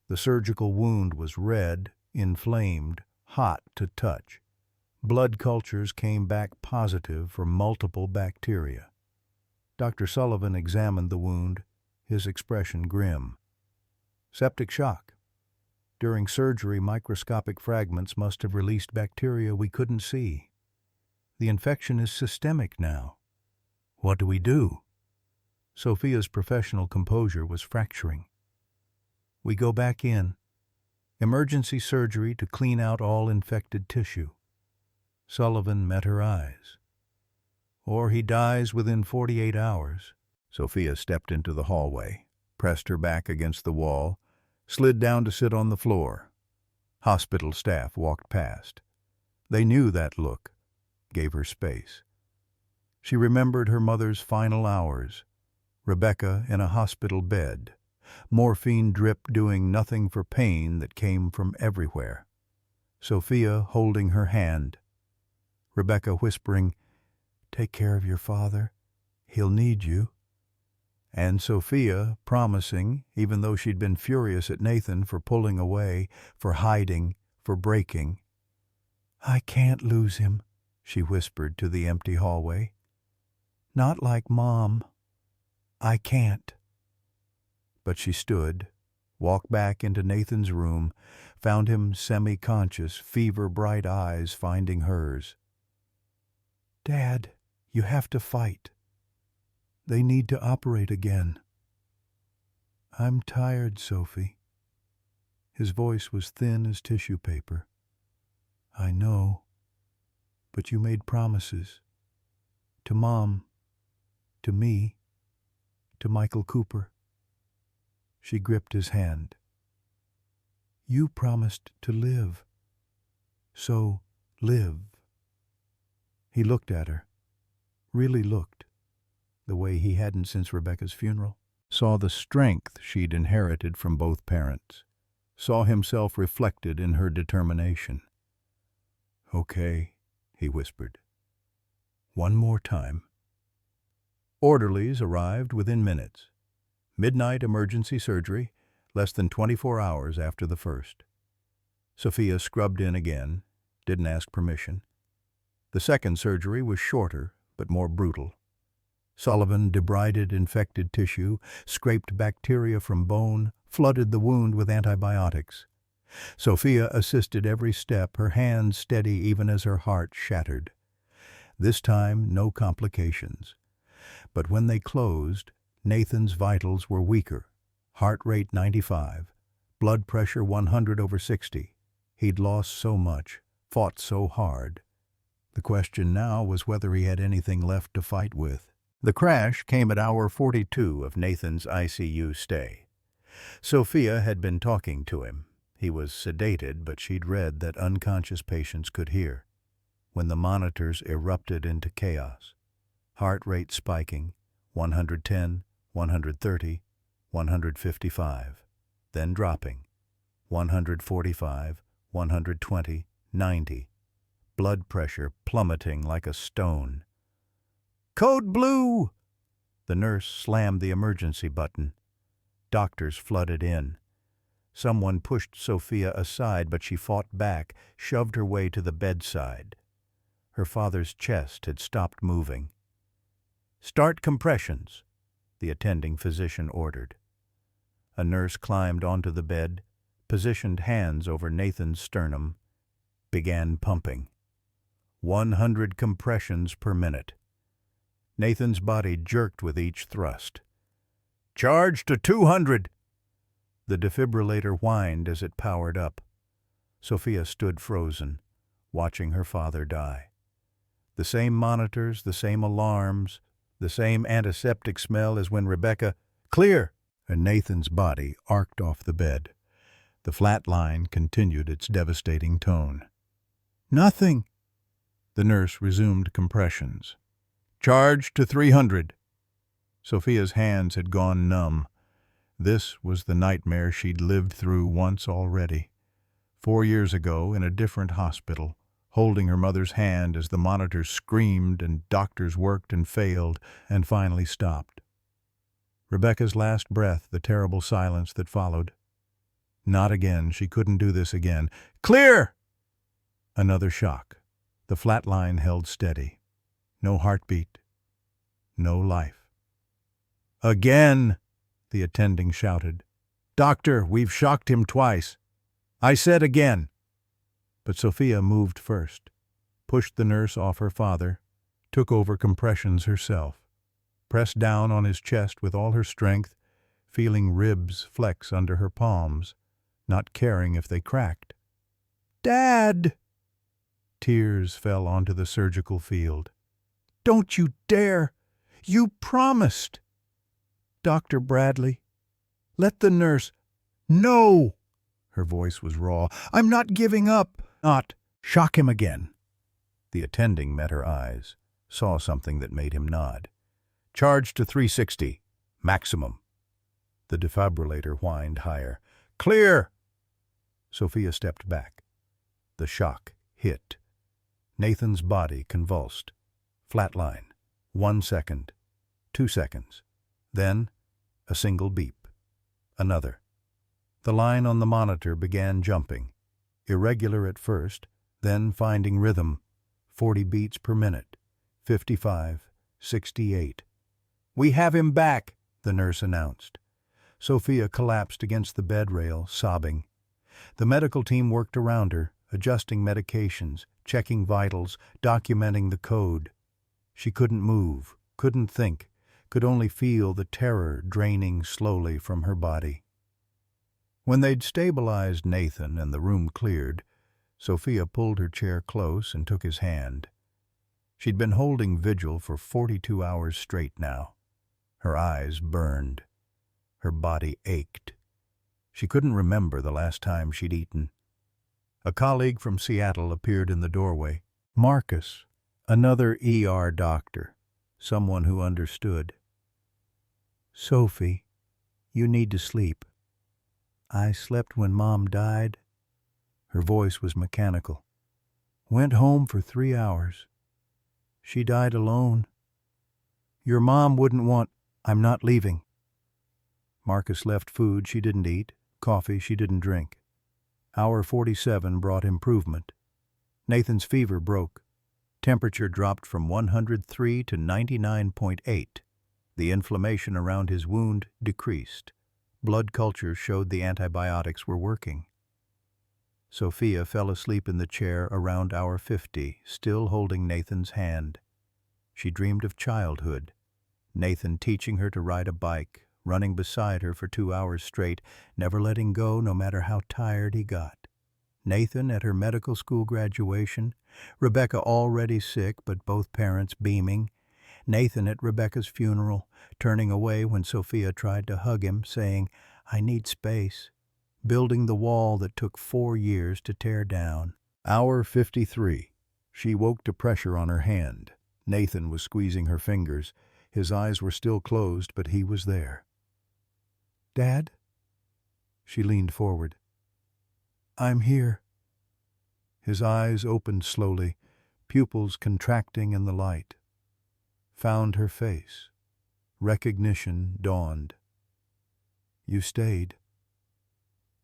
The surgical wound was red, inflamed, hot to touch. Blood cultures came back positive for multiple bacteria. Dr. Sullivan examined the wound, his expression grim. "Septic shock. During surgery, microscopic fragments must have released bacteria we couldn't see. The infection is systemic now. What do we do?" Sophia's professional composure was fracturing. "We go back in. Emergency surgery to clean out all infected tissue." Sullivan met her eyes. "Or he dies within 48 hours. Sophia stepped into the hallway, pressed her back against the wall, slid down to sit on the floor. Hospital staff walked past. They knew that look, gave her space. She remembered her mother's final hours, Rebecca in a hospital bed, morphine drip doing nothing for pain that came from everywhere. Sophia holding her hand. Rebecca whispering, "Take care of your father. He'll need you." And Sophia promising, even though she'd been furious at Nathan for pulling away, for hiding, for breaking. "I can't lose him," she whispered to the empty hallway. "Not like Mom. I can't." But she stood, walked back into Nathan's room, found him semi-conscious, fever-bright eyes finding hers. "Dad, you have to fight. They need to operate again." "I'm tired, Sophie." His voice was thin as tissue paper. "I know, but you made promises. To Mom, to me, to Michael Cooper." She gripped his hand. "You promised to live. So live." He looked at her, really looked, the way he hadn't since Rebecca's funeral. Saw the strength she'd inherited from both parents. Saw himself reflected in her determination. "Okay," he whispered. "One more time." Orderlies arrived within minutes. Midnight emergency surgery, less than 24 hours after the first. Sophia scrubbed in again, didn't ask permission. The second surgery was shorter, but more brutal. Sullivan debrided infected tissue, scraped bacteria from bone, flooded the wound with antibiotics. Sophia assisted every step, her hands steady even as her heart shattered. This time, no complications. But when they closed, Nathan's vitals were weaker. Heart rate 95, blood pressure 100/60. He'd lost so much, fought so hard. The question now was whether he had anything left to fight with. The crash came at hour 42 of Nathan's ICU stay. Sophia had been talking to him. He was sedated, but she'd read that unconscious patients could hear. When the monitors erupted into chaos, heart rate spiking, 110, 130, 155, then dropping, 145, 120, 90, blood pressure plummeting like a stone. "Code blue!" The nurse slammed the emergency button. Doctors flooded in. Someone pushed Sophia aside, but she fought back, shoved her way to the bedside. Her father's chest had stopped moving. "Start compressions," the attending physician ordered. A nurse climbed onto the bed, positioned hands over Nathan's sternum, began pumping. 100 compressions per minute. Nathan's body jerked with each thrust. "Charge to 200!" The defibrillator whined as it powered up. Sophia stood frozen, watching her father die. The same monitors, the same alarms, the same antiseptic smell as when Rebecca— "Clear!" And Nathan's body arced off the bed. The flat line continued its devastating tone. "Nothing." The nurse resumed compressions. "Charge to 300. Sophia's hands had gone numb. This was the nightmare she'd lived through once already. 4 years ago, in a different hospital, holding her mother's hand as the monitors screamed and doctors worked and failed and finally stopped. Rebecca's last breath, the terrible silence that followed. Not again. She couldn't do this again. "Clear!" Another shock. The flat line held steady. No heartbeat. No life. "Again!" the attending shouted. "Doctor, we've shocked him twice." "I said again." But Sophia moved first, pushed the nurse off her father, took over compressions herself, pressed down on his chest with all her strength, feeling ribs flex under her palms, not caring if they cracked. "Dad!" Tears fell onto the surgical field. "Don't you dare! You promised!" "Dr. Bradley, let the nurse—" "No!" Her voice was raw. "I'm not giving up. Not. Shock him again." The attending met her eyes, saw something that made him nod. "Charge to 360. Maximum." The defibrillator whined higher. "Clear!" Sophia stepped back. The shock hit. Nathan's body convulsed. Flatline. 1 second. 2 seconds. Then a single beep. Another. The line on the monitor began jumping. Irregular at first, then finding rhythm. 40 beats per minute. 55. 68. "We have him back," the nurse announced. Sophia collapsed against the bed rail, sobbing. The medical team worked around her, adjusting medications, checking vitals, documenting the code. She couldn't move, couldn't think, could only feel the terror draining slowly from her body. When they'd stabilized Nathan and the room cleared, Sophia pulled her chair close and took his hand. She'd been holding vigil for 42 hours straight now. Her eyes burned. Her body ached. She couldn't remember the last time she'd eaten. A colleague from Seattle appeared in the doorway. Marcus, another ER doctor, someone who understood. "Sophie, you need to sleep. I slept when Mom died." Her voice was mechanical. "Went home for 3 hours. She died alone. Your mom wouldn't want—" "I'm not leaving." Marcus left food she didn't eat, coffee she didn't drink. Hour 47 brought improvement. Nathan's fever broke. Temperature dropped from 103 to 99.8. The inflammation around his wound decreased. Blood cultures showed the antibiotics were working. Sophia fell asleep in the chair around hour 50, still holding Nathan's hand. She dreamed of childhood. Nathan teaching her to ride a bike, running beside her for 2 hours straight, never letting go no matter how tired he got. Nathan at her medical school graduation, Rebecca already sick but both parents beaming. Nathan at Rebecca's funeral, turning away when Sophia tried to hug him, saying, "I need space." Building the wall that took 4 years to tear down. Hour 53. She woke to pressure on her hand. Nathan was squeezing her fingers. His eyes were still closed, but he was there. "Dad?" She leaned forward. "I'm here." His eyes opened slowly, pupils contracting in the light. Found her face. Recognition dawned. "You stayed."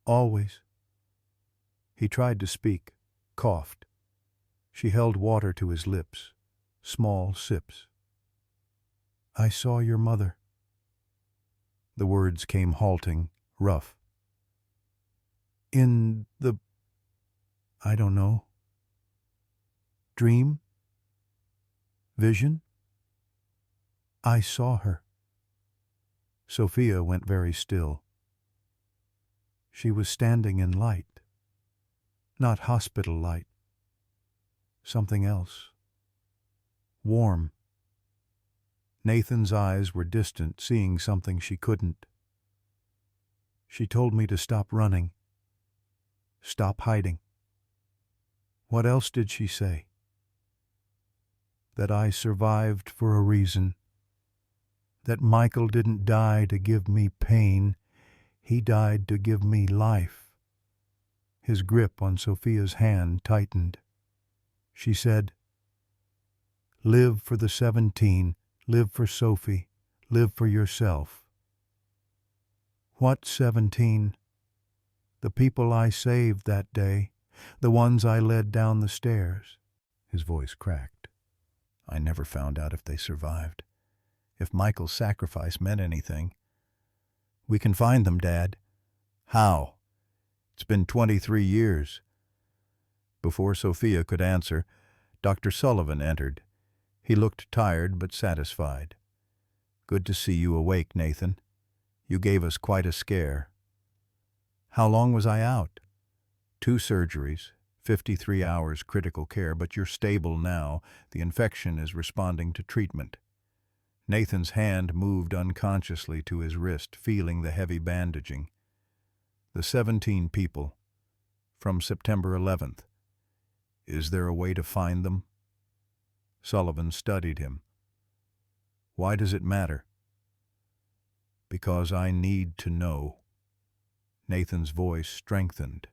"Always." He tried to speak, coughed. She held water to his lips, small sips. "I saw your mother." The words came halting, rough. "In the... I don't know. Dream? Vision? I saw her." Sophia went very still. She was standing in light. Not hospital light. Something else. Warm. Nathan's eyes were distant, seeing something she couldn't. "She told me to stop running. Stop hiding." "What else did she say?" "That I survived for a reason. That Michael didn't die to give me pain. He died to give me life." His grip on Sophia's hand tightened. She said, "Live for the 17, live for Sophie, live for yourself." "What 17? The people I saved that day, the ones I led down the stairs." His voice cracked. "I never found out if they survived. If Michael's sacrifice meant anything. We can find them, Dad." "How? It's been 23 years. Before Sophia could answer, Dr. Sullivan entered. He looked tired but satisfied. "Good to see you awake, Nathan. You gave us quite a scare." "How long was I out?" 2 surgeries, 53 hours critical care, but you're stable now. The infection is responding to treatment." Nathan's hand moved unconsciously to his wrist, feeling the heavy bandaging. "The 17 people, from September 11th. Is there a way to find them?" Sullivan studied him. "Why does it matter?" "Because I need to know." Nathan's voice strengthened.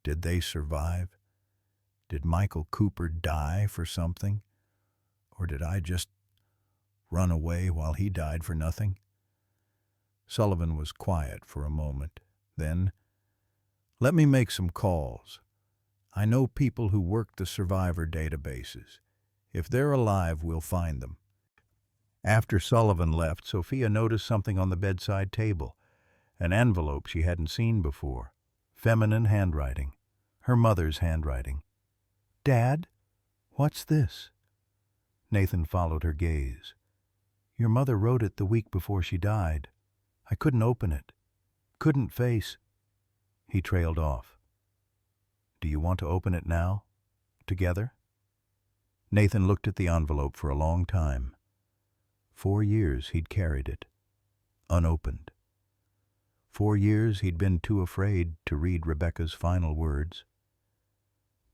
"Did they survive? Did Michael Cooper die for something? Or did I just run away while he died for nothing?" Sullivan was quiet for a moment. Then, "Let me make some calls. I know people who work the survivor databases. If they're alive, we'll find them." After Sullivan left, Sophia noticed something on the bedside table. An envelope she hadn't seen before. Feminine handwriting. Her mother's handwriting. "Dad, what's this?" Nathan followed her gaze. "Your mother wrote it the week before she died. I couldn't open it. Couldn't face—" He trailed off. "Do you want to open it now? Together?" Nathan looked at the envelope for a long time. 4 years he'd carried it, unopened. 4 years he'd been too afraid to read Rebecca's final words.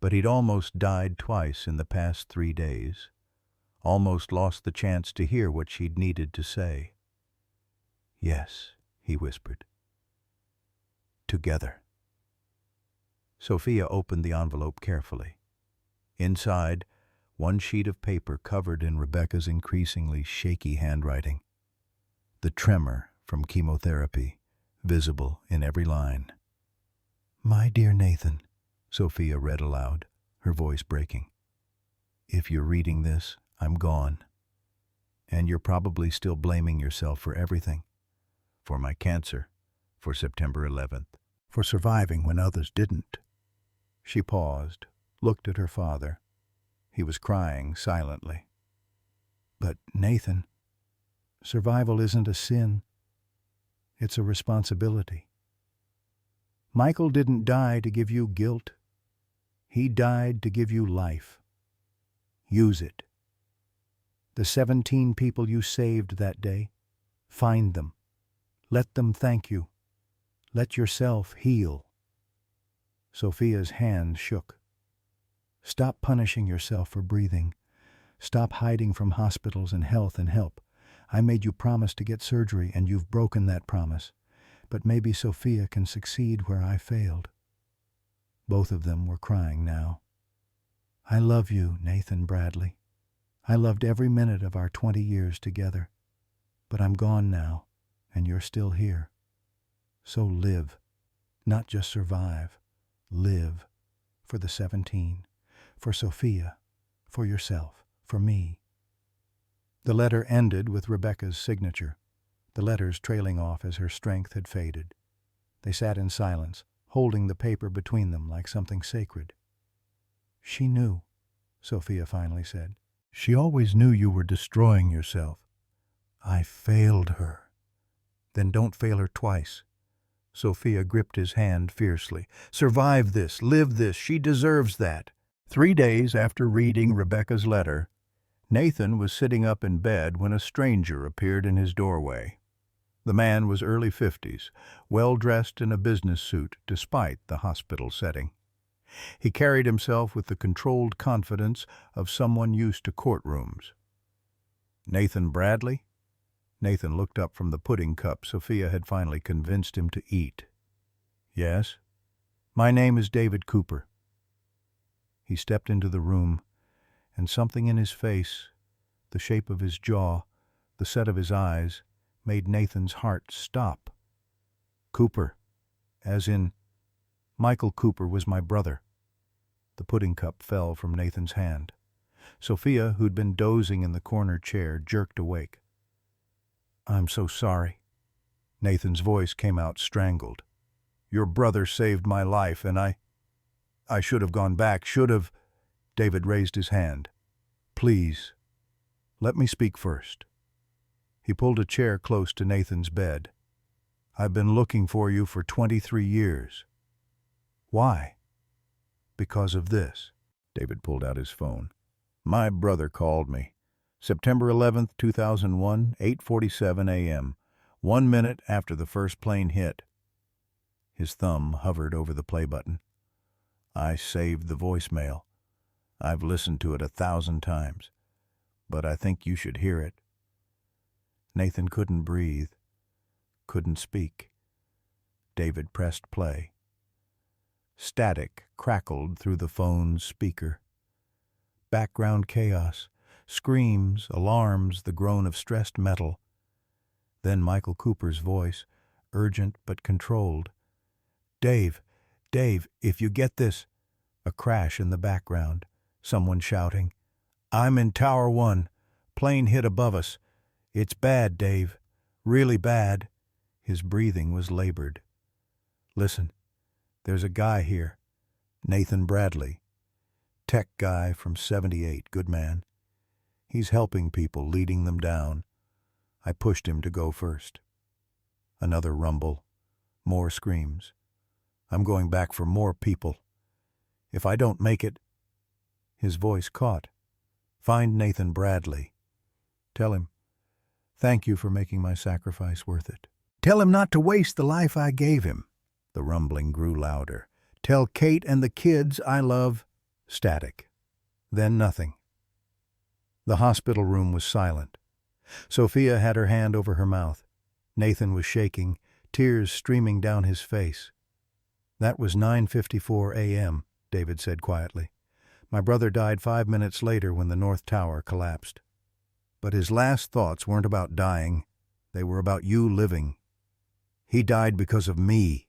But he'd almost died twice in the past 3 days, almost lost the chance to hear what she'd needed to say. "Yes," he whispered. "Together." Sophia opened the envelope carefully. Inside, one sheet of paper covered in Rebecca's increasingly shaky handwriting. The tremor from chemotherapy visible in every line. "My dear Nathan," Sophia read aloud, her voice breaking. "If you're reading this, I'm gone. And you're probably still blaming yourself for everything. For my cancer, for September 11th, for surviving when others didn't." She paused, looked at her father. He was crying silently. "But, Nathan, survival isn't a sin. It's a responsibility. Michael didn't die to give you guilt. He died to give you life. Use it. The 17 people you saved that day, find them. Let them thank you. Let yourself heal." Sophia's hand shook. "Stop punishing yourself for breathing. Stop hiding from hospitals and health and help. I made you promise to get surgery, and you've broken that promise. But maybe Sophia can succeed where I failed." Both of them were crying now. "I love you, Nathan Bradley. I loved every minute of our 20 years together. But I'm gone now, and you're still here. So live. Not just survive. Live. For the 17. For Sophia. For yourself. For me." The letter ended with Rebecca's signature, the letters trailing off as her strength had faded. They sat in silence, holding the paper between them like something sacred. "She knew," Sophia finally said. "She always knew you were destroying yourself. I failed her." "Then don't fail her twice." Sophia gripped his hand fiercely. "Survive this. Live this. She deserves that." 3 days after reading Rebecca's letter, Nathan was sitting up in bed when a stranger appeared in his doorway. The man was early 50s, well-dressed in a business suit despite the hospital setting. He carried himself with the controlled confidence of someone used to courtrooms. "Nathan Bradley?" Nathan looked up from the pudding cup Sophia had finally convinced him to eat. "Yes. My name is David Cooper." He stepped into the room, and something in his face, the shape of his jaw, the set of his eyes, made Nathan's heart stop. "Cooper, as in, Michael Cooper was my brother." The pudding cup fell from Nathan's hand. Sophia, who'd been dozing in the corner chair, jerked awake. "I'm so sorry." Nathan's voice came out strangled. "Your brother saved my life, and I should have gone back, should have—" David raised his hand. "Please, let me speak first." He pulled a chair close to Nathan's bed. "I've been looking for you for 23 years. Why?" "Because of this." David pulled out his phone. "My brother called me. September 11th, 2001, 8:47 a.m., 1 minute after the first plane hit." His thumb hovered over the play button. "I saved the voicemail. I've listened to it 1,000 times, but I think you should hear it." Nathan couldn't breathe, couldn't speak. David pressed play. Static crackled through the phone's speaker. Background chaos, screams, alarms, the groan of stressed metal. Then Michael Cooper's voice, urgent but controlled. Dave, if you get this." A crash in the background. Someone shouting. "I'm in Tower 1. Plane hit above us. It's bad, Dave. Really bad." His breathing was labored. "Listen, there's a guy here, Nathan Bradley. Tech guy from 78, good man. He's helping people, leading them down. I pushed him to go first." Another rumble. More screams. "I'm going back for more people. If I don't make it—" His voice caught. "Find Nathan Bradley. Tell him, thank you for making my sacrifice worth it. Tell him not to waste the life I gave him." The rumbling grew louder. "Tell Kate and the kids I love—" Static. Then nothing. The hospital room was silent. Sophia had her hand over her mouth. Nathan was shaking, tears streaming down his face. "That was 9:54 a.m., David said quietly. "My brother died 5 minutes later when the North Tower collapsed. But his last thoughts weren't about dying. They were about you living. He died because of me,"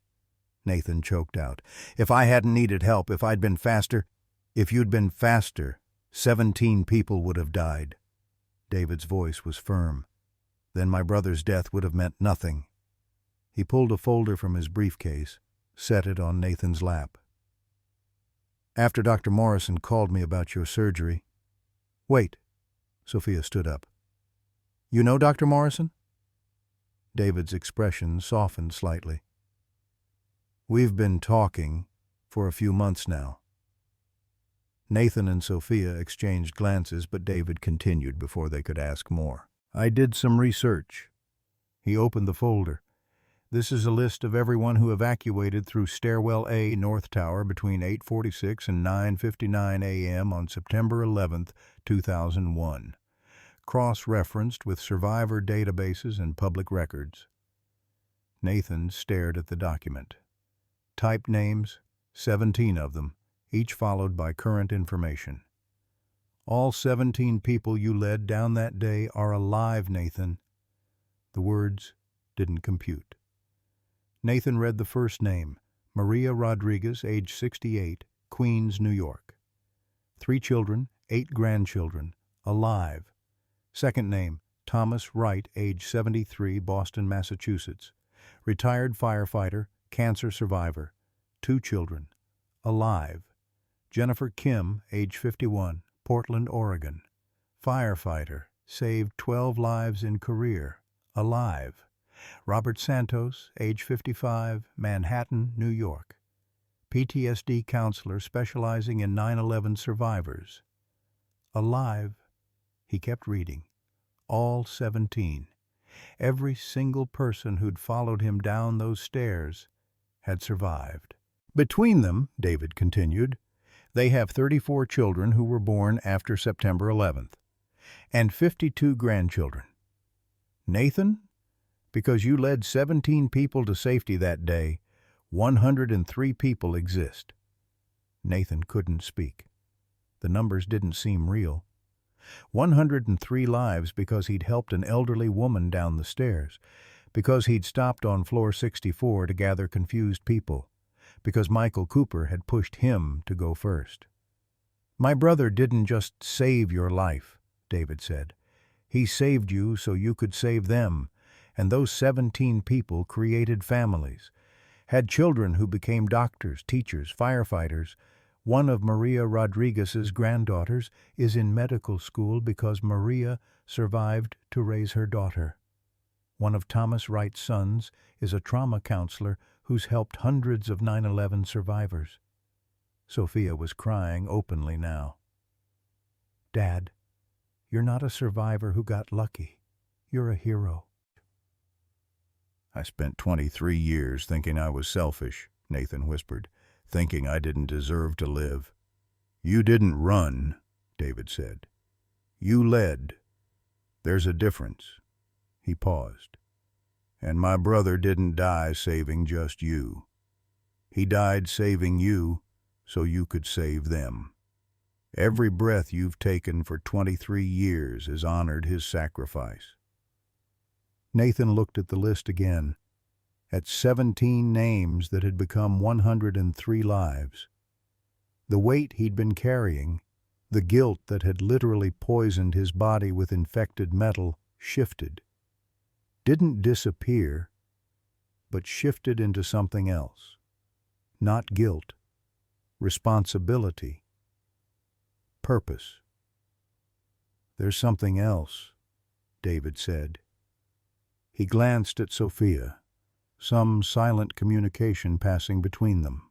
Nathan choked out. "If I hadn't needed help, if I'd been faster—" "If you'd been faster, 17 people would have died." David's voice was firm. "Then my brother's death would have meant nothing." He pulled a folder from his briefcase, set it on Nathan's lap. "After Dr. Morrison called me about your surgery—" "Wait." Sophia stood up. "You know Dr. Morrison?" David's expression softened slightly. "We've been talking for a few months now." Nathan and Sophia exchanged glances, but David continued before they could ask more. "I did some research." He opened the folder. "This is a list of everyone who evacuated through Stairwell A, North Tower between 8:46 and 9:59 a.m. on September 11, 2001. Cross-referenced with survivor databases and public records." Nathan stared at the document. Typed names, 17 of them, each followed by current information. "All 17 people you led down that day are alive, Nathan." The words didn't compute. Nathan read the first name, Maria Rodriguez, age 68, Queens, New York. 3 children, 8 grandchildren, alive. Second name, Thomas Wright, age 73, Boston, Massachusetts. Retired firefighter, cancer survivor. 2 children, alive. Jennifer Kim, age 51, Portland, Oregon. Firefighter, saved 12 lives in career, alive. Robert Santos, age 55, Manhattan, New York. PTSD counselor specializing in 9/11 survivors. Alive. He kept reading. All 17. Every single person who'd followed him down those stairs had survived. "Between them," David continued, "they have 34 children who were born after September 11th, and 52 grandchildren. Nathan, because you led 17 people to safety that day, 103 people exist." Nathan couldn't speak. The numbers didn't seem real. 103 lives because he'd helped an elderly woman down the stairs, because he'd stopped on floor 64 to gather confused people, because Michael Cooper had pushed him to go first. "My brother didn't just save your life," David said. "He saved you so you could save them, and those 17 people created families, had children who became doctors, teachers, firefighters. One of Maria Rodriguez's granddaughters is in medical school because Maria survived to raise her daughter. One of Thomas Wright's sons is a trauma counselor who's helped hundreds of 9/11 survivors." Sophia was crying openly now. "Dad, you're not a survivor who got lucky. You're a hero." "I spent 23 years thinking I was selfish," Nathan whispered, "thinking I didn't deserve to live." "You didn't run," David said. "You led. There's a difference." He paused. "And my brother didn't die saving just you. He died saving you so you could save them. Every breath you've taken for 23 years has honored his sacrifice." Nathan looked at the list again, at 17 names that had become 103 lives. The weight he'd been carrying, the guilt that had literally poisoned his body with infected metal, shifted. Didn't disappear, but shifted into something else. Not guilt, responsibility, purpose. "There's something else," David said. He glanced at Sophia, some silent communication passing between them.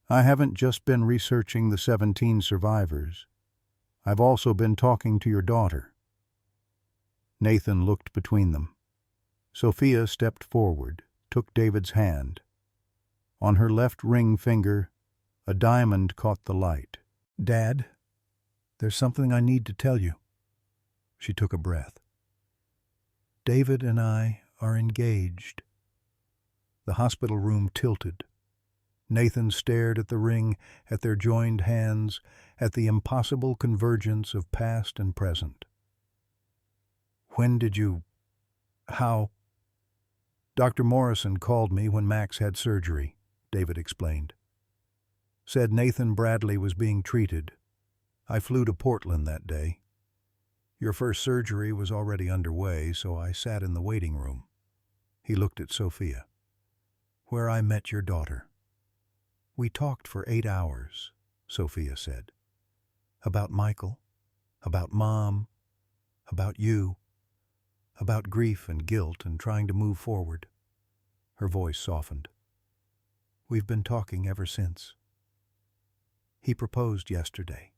"I haven't just been researching the 17 survivors. I've also been talking to your daughter." Nathan looked between them. Sophia stepped forward, took David's hand. On her left ring finger, a diamond caught the light. "Dad, there's something I need to tell you." She took a breath. "David and I are engaged." The hospital room tilted. Nathan stared at the ring, at their joined hands, at the impossible convergence of past and present. "When did you... how?" "Dr. Morrison called me when Max had surgery," David explained. "Said Nathan Bradley was being treated. I flew to Portland that day. Your first surgery was already underway, so I sat in the waiting room." He looked at Sophia. "Where I met your daughter. We talked for 8 hours, Sophia said. About Michael, about Mom, about you, about grief and guilt and trying to move forward." Her voice softened. "We've been talking ever since. He proposed yesterday."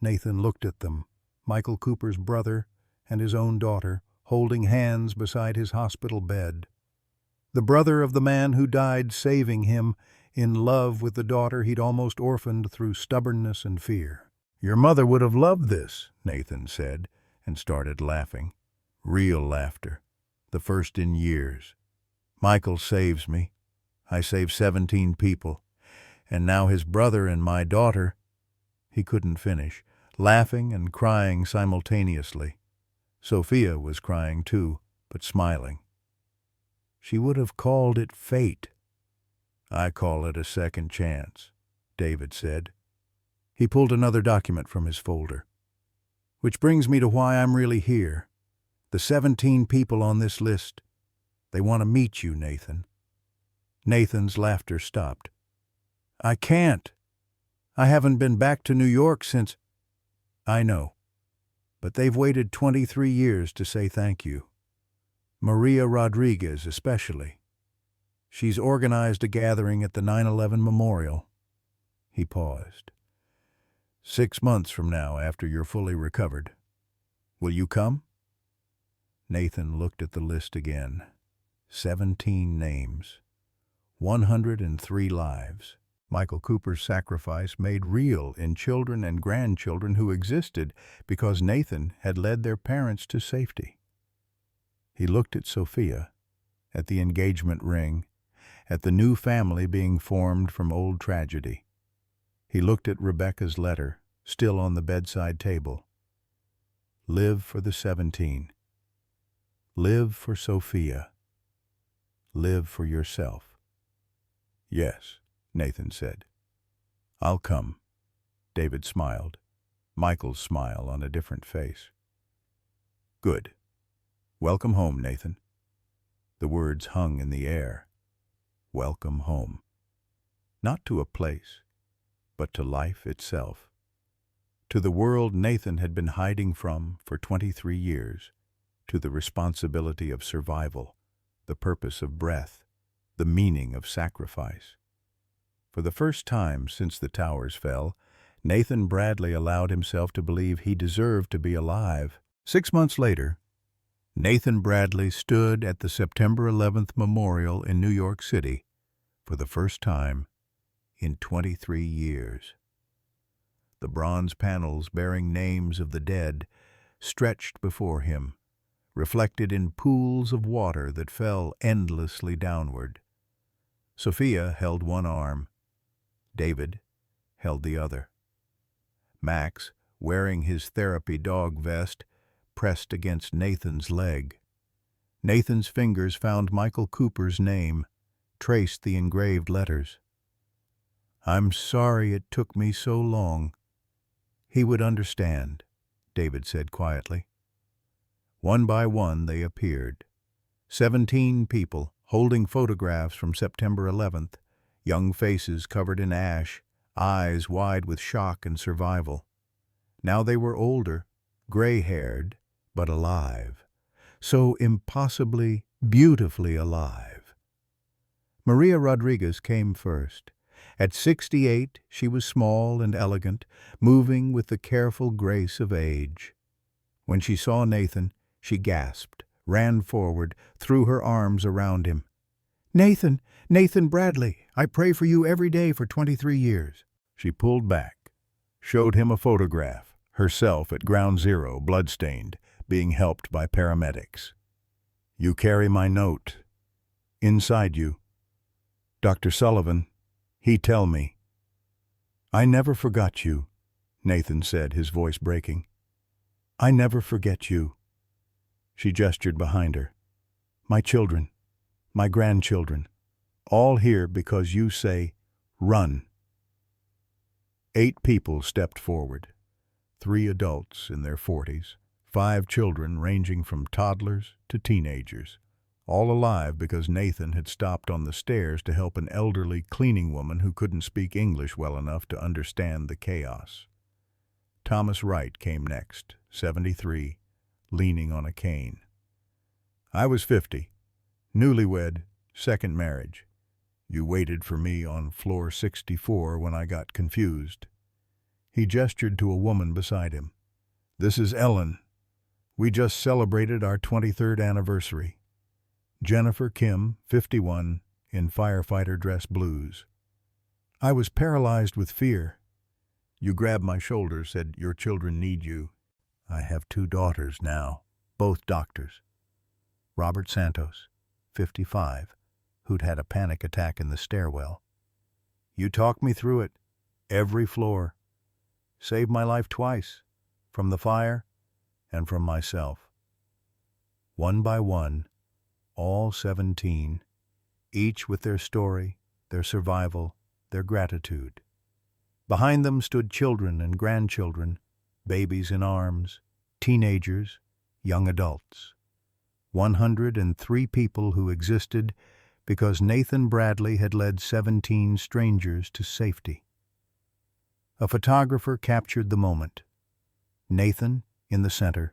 Nathan looked at them, Michael Cooper's brother and his own daughter, holding hands beside his hospital bed. The brother of the man who died saving him, in love with the daughter he'd almost orphaned through stubbornness and fear. "Your mother would have loved this," Nathan said, and started laughing. Real laughter, the first in years. "Michael saves me. I save 17 people. And now his brother and my daughter—" He couldn't finish, laughing and crying simultaneously. Sophia was crying too, but smiling. She would have called it fate. "I call it a second chance," David said. He pulled another document from his folder. "Which brings me to why I'm really here. The 17 people on this list. They want to meet you, Nathan." Nathan's laughter stopped. "I can't. I haven't been back to New York since—" "I know. But they've waited 23 years to say thank you. Maria Rodriguez especially. She's organized a gathering at the 9/11 memorial." He paused. "6 months from now, after you're fully recovered. Will you come?" Nathan looked at the list again. 17 names. 103 lives. Michael Cooper's sacrifice made real in children and grandchildren who existed because Nathan had led their parents to safety. He looked at Sophia, at the engagement ring, at the new family being formed from old tragedy. He looked at Rebecca's letter, still on the bedside table. Live for the 17. Live for Sophia. Live for yourself. "Yes," Nathan said. "I'll come." David smiled, Michael's smile on a different face. "Good. Welcome home, Nathan." The words hung in the air. Welcome home. Not to a place, but to life itself. To the world Nathan had been hiding from for 23 years. To the responsibility of survival, the purpose of breath, the meaning of sacrifice. For the first time since the towers fell, Nathan Bradley allowed himself to believe he deserved to be alive. 6 months later, Nathan Bradley stood at the September 11th Memorial in New York City for the first time in 23 years. The bronze panels bearing names of the dead stretched before him, reflected in pools of water that fell endlessly downward. Sophia held one arm. David held the other. Max, wearing his therapy dog vest, pressed against Nathan's leg. Nathan's fingers found Michael Cooper's name, traced the engraved letters. "I'm sorry it took me so long." "He would understand," David said quietly. One by one they appeared. 17 people holding photographs from September 11th, young faces covered in ash, eyes wide with shock and survival. Now they were older, gray-haired, but alive. So impossibly, beautifully alive. Maria Rodriguez came first. At 68, she was small and elegant, moving with the careful grace of age. When she saw Nathan, she gasped, ran forward, threw her arms around him. "Nathan, Nathan Bradley, I pray for you every day for 23 years. She pulled back, showed him a photograph, herself at ground zero, bloodstained, being helped by paramedics. "You carry my note. Inside you. Dr. Sullivan, he tell me." "I never forgot you," Nathan said, his voice breaking. "I never forget you." She gestured behind her. "My children, my grandchildren, all here because you say, 'Run.'" 8 people stepped forward. 3 adults in their 40s, 5 children ranging from toddlers to teenagers, all alive because Nathan had stopped on the stairs to help an elderly cleaning woman who couldn't speak English well enough to understand the chaos. Thomas Wright came next, 73, leaning on a cane. "I was 50, newlywed, second marriage. You waited for me on floor 64 when I got confused." He gestured to a woman beside him. "This is Ellen. We just celebrated our 23rd anniversary. Jennifer Kim, 51, in firefighter dress blues. I was paralyzed with fear. You grabbed my shoulder, said, 'Your children need you.' I have 2 daughters now, both doctors. Robert Santos, 55, who'd had a panic attack in the stairwell. You talked me through it, every floor. Saved my life twice, from the fire and from myself." One by one, all 17, each with their story, their survival, their gratitude. Behind them stood children and grandchildren, babies in arms, teenagers, young adults. 103 people who existed because Nathan Bradley had led 17 strangers to safety. A photographer captured the moment. Nathan in the center,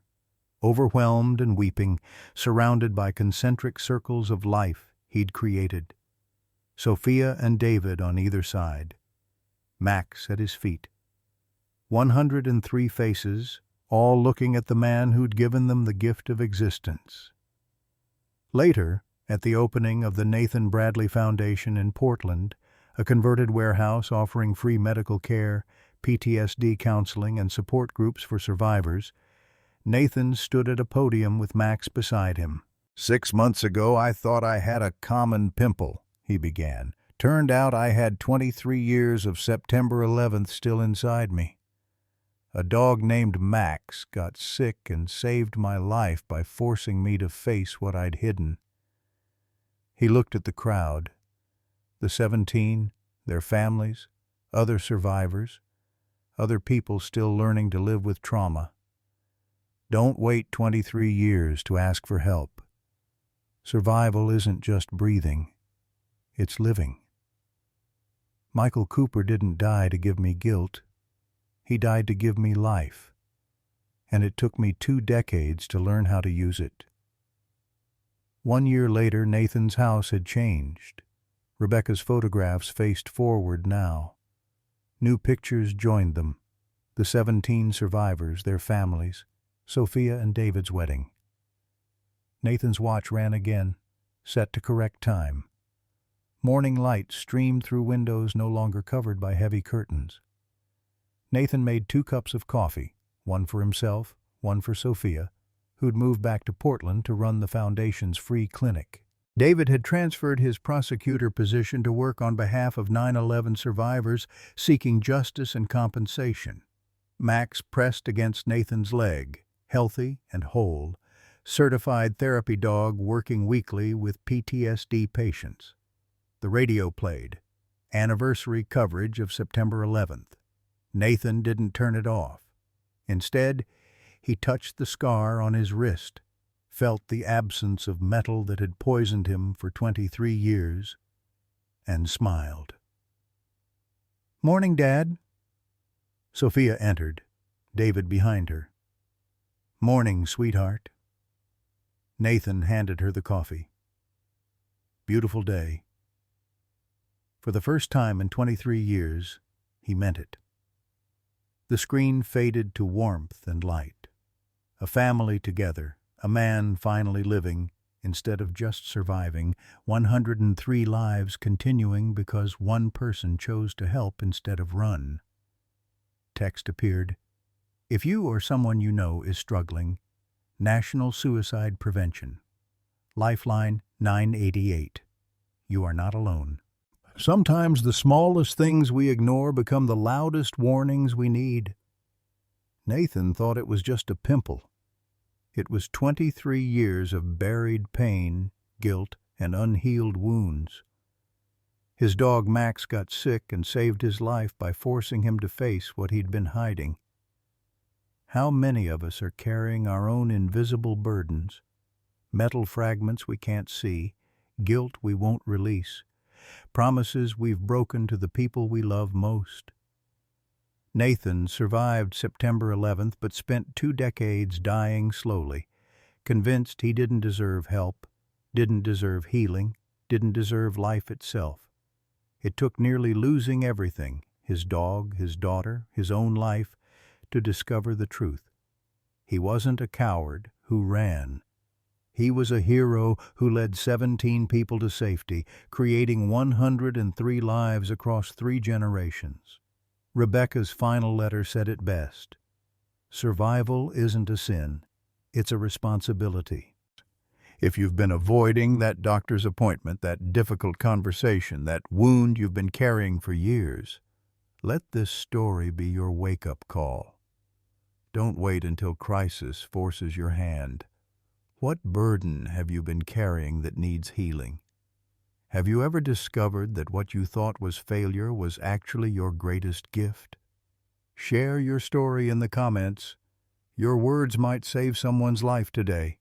overwhelmed and weeping, surrounded by concentric circles of life he'd created. Sophia and David on either side. Max at his feet. 103 faces, all looking at the man who'd given them the gift of existence. Later, at the opening of the Nathan Bradley Foundation in Portland, a converted warehouse offering free medical care, PTSD counseling, and support groups for survivors, Nathan stood at a podium with Max beside him. "6 months ago I thought I had a common pimple," he began. "Turned out I had 23 years of September 11th still inside me. A dog named Max got sick and saved my life by forcing me to face what I'd hidden." He looked at the crowd. The 17, their families, other survivors, other people still learning to live with trauma. Don't wait 23 years to ask for help. Survival isn't just breathing, it's living. Michael Cooper didn't die to give me guilt. He died to give me life. And it took me 2 decades to learn how to use it. 1 year later, Nathan's house had changed. Rebecca's photographs faced forward now. New pictures joined them. The 17 survivors, their families, Sophia and David's wedding. Nathan's watch ran again, set to correct time. Morning light streamed through windows no longer covered by heavy curtains. Nathan made 2 cups of coffee, one for himself, one for Sophia, who'd moved back to Portland to run the Foundation's free clinic. David had transferred his prosecutor position to work on behalf of 9/11 survivors seeking justice and compensation. Max pressed against Nathan's leg, healthy and whole, certified therapy dog working weekly with PTSD patients. The radio played, anniversary coverage of September 11th. Nathan didn't turn it off. Instead, he touched the scar on his wrist, felt the absence of metal that had poisoned him for 23 years, and smiled. "Morning, Dad." Sophia entered, David behind her. "Morning, sweetheart." Nathan handed her the coffee. Beautiful day. For the first time in 23 years, he meant it. The screen faded to warmth and light. A family together, a man finally living, instead of just surviving, 103 lives continuing because one person chose to help instead of run. Text appeared, "If you or someone you know is struggling, National Suicide Prevention. Lifeline 988. You are not alone." Sometimes the smallest things we ignore become the loudest warnings we need. Nathan thought it was just a pimple. It was 23 years of buried pain, guilt, and unhealed wounds. His dog Max got sick and saved his life by forcing him to face what he'd been hiding. How many of us are carrying our own invisible burdens, metal fragments we can't see, guilt we won't release, promises we've broken to the people we love most? Nathan survived September 11th but spent 2 decades dying slowly, convinced he didn't deserve help, didn't deserve healing, didn't deserve life itself. It took nearly losing everything, his dog, his daughter, his own life, to discover the truth. He wasn't a coward who ran. He was a hero who led 17 people to safety, creating 103 lives across 3 generations. Rebecca's final letter said it best. Survival isn't a sin, it's a responsibility. If you've been avoiding that doctor's appointment, that difficult conversation, that wound you've been carrying for years, let this story be your wake-up call. Don't wait until crisis forces your hand. What burden have you been carrying that needs healing? Have you ever discovered that what you thought was failure was actually your greatest gift? Share your story in the comments. Your words might save someone's life today.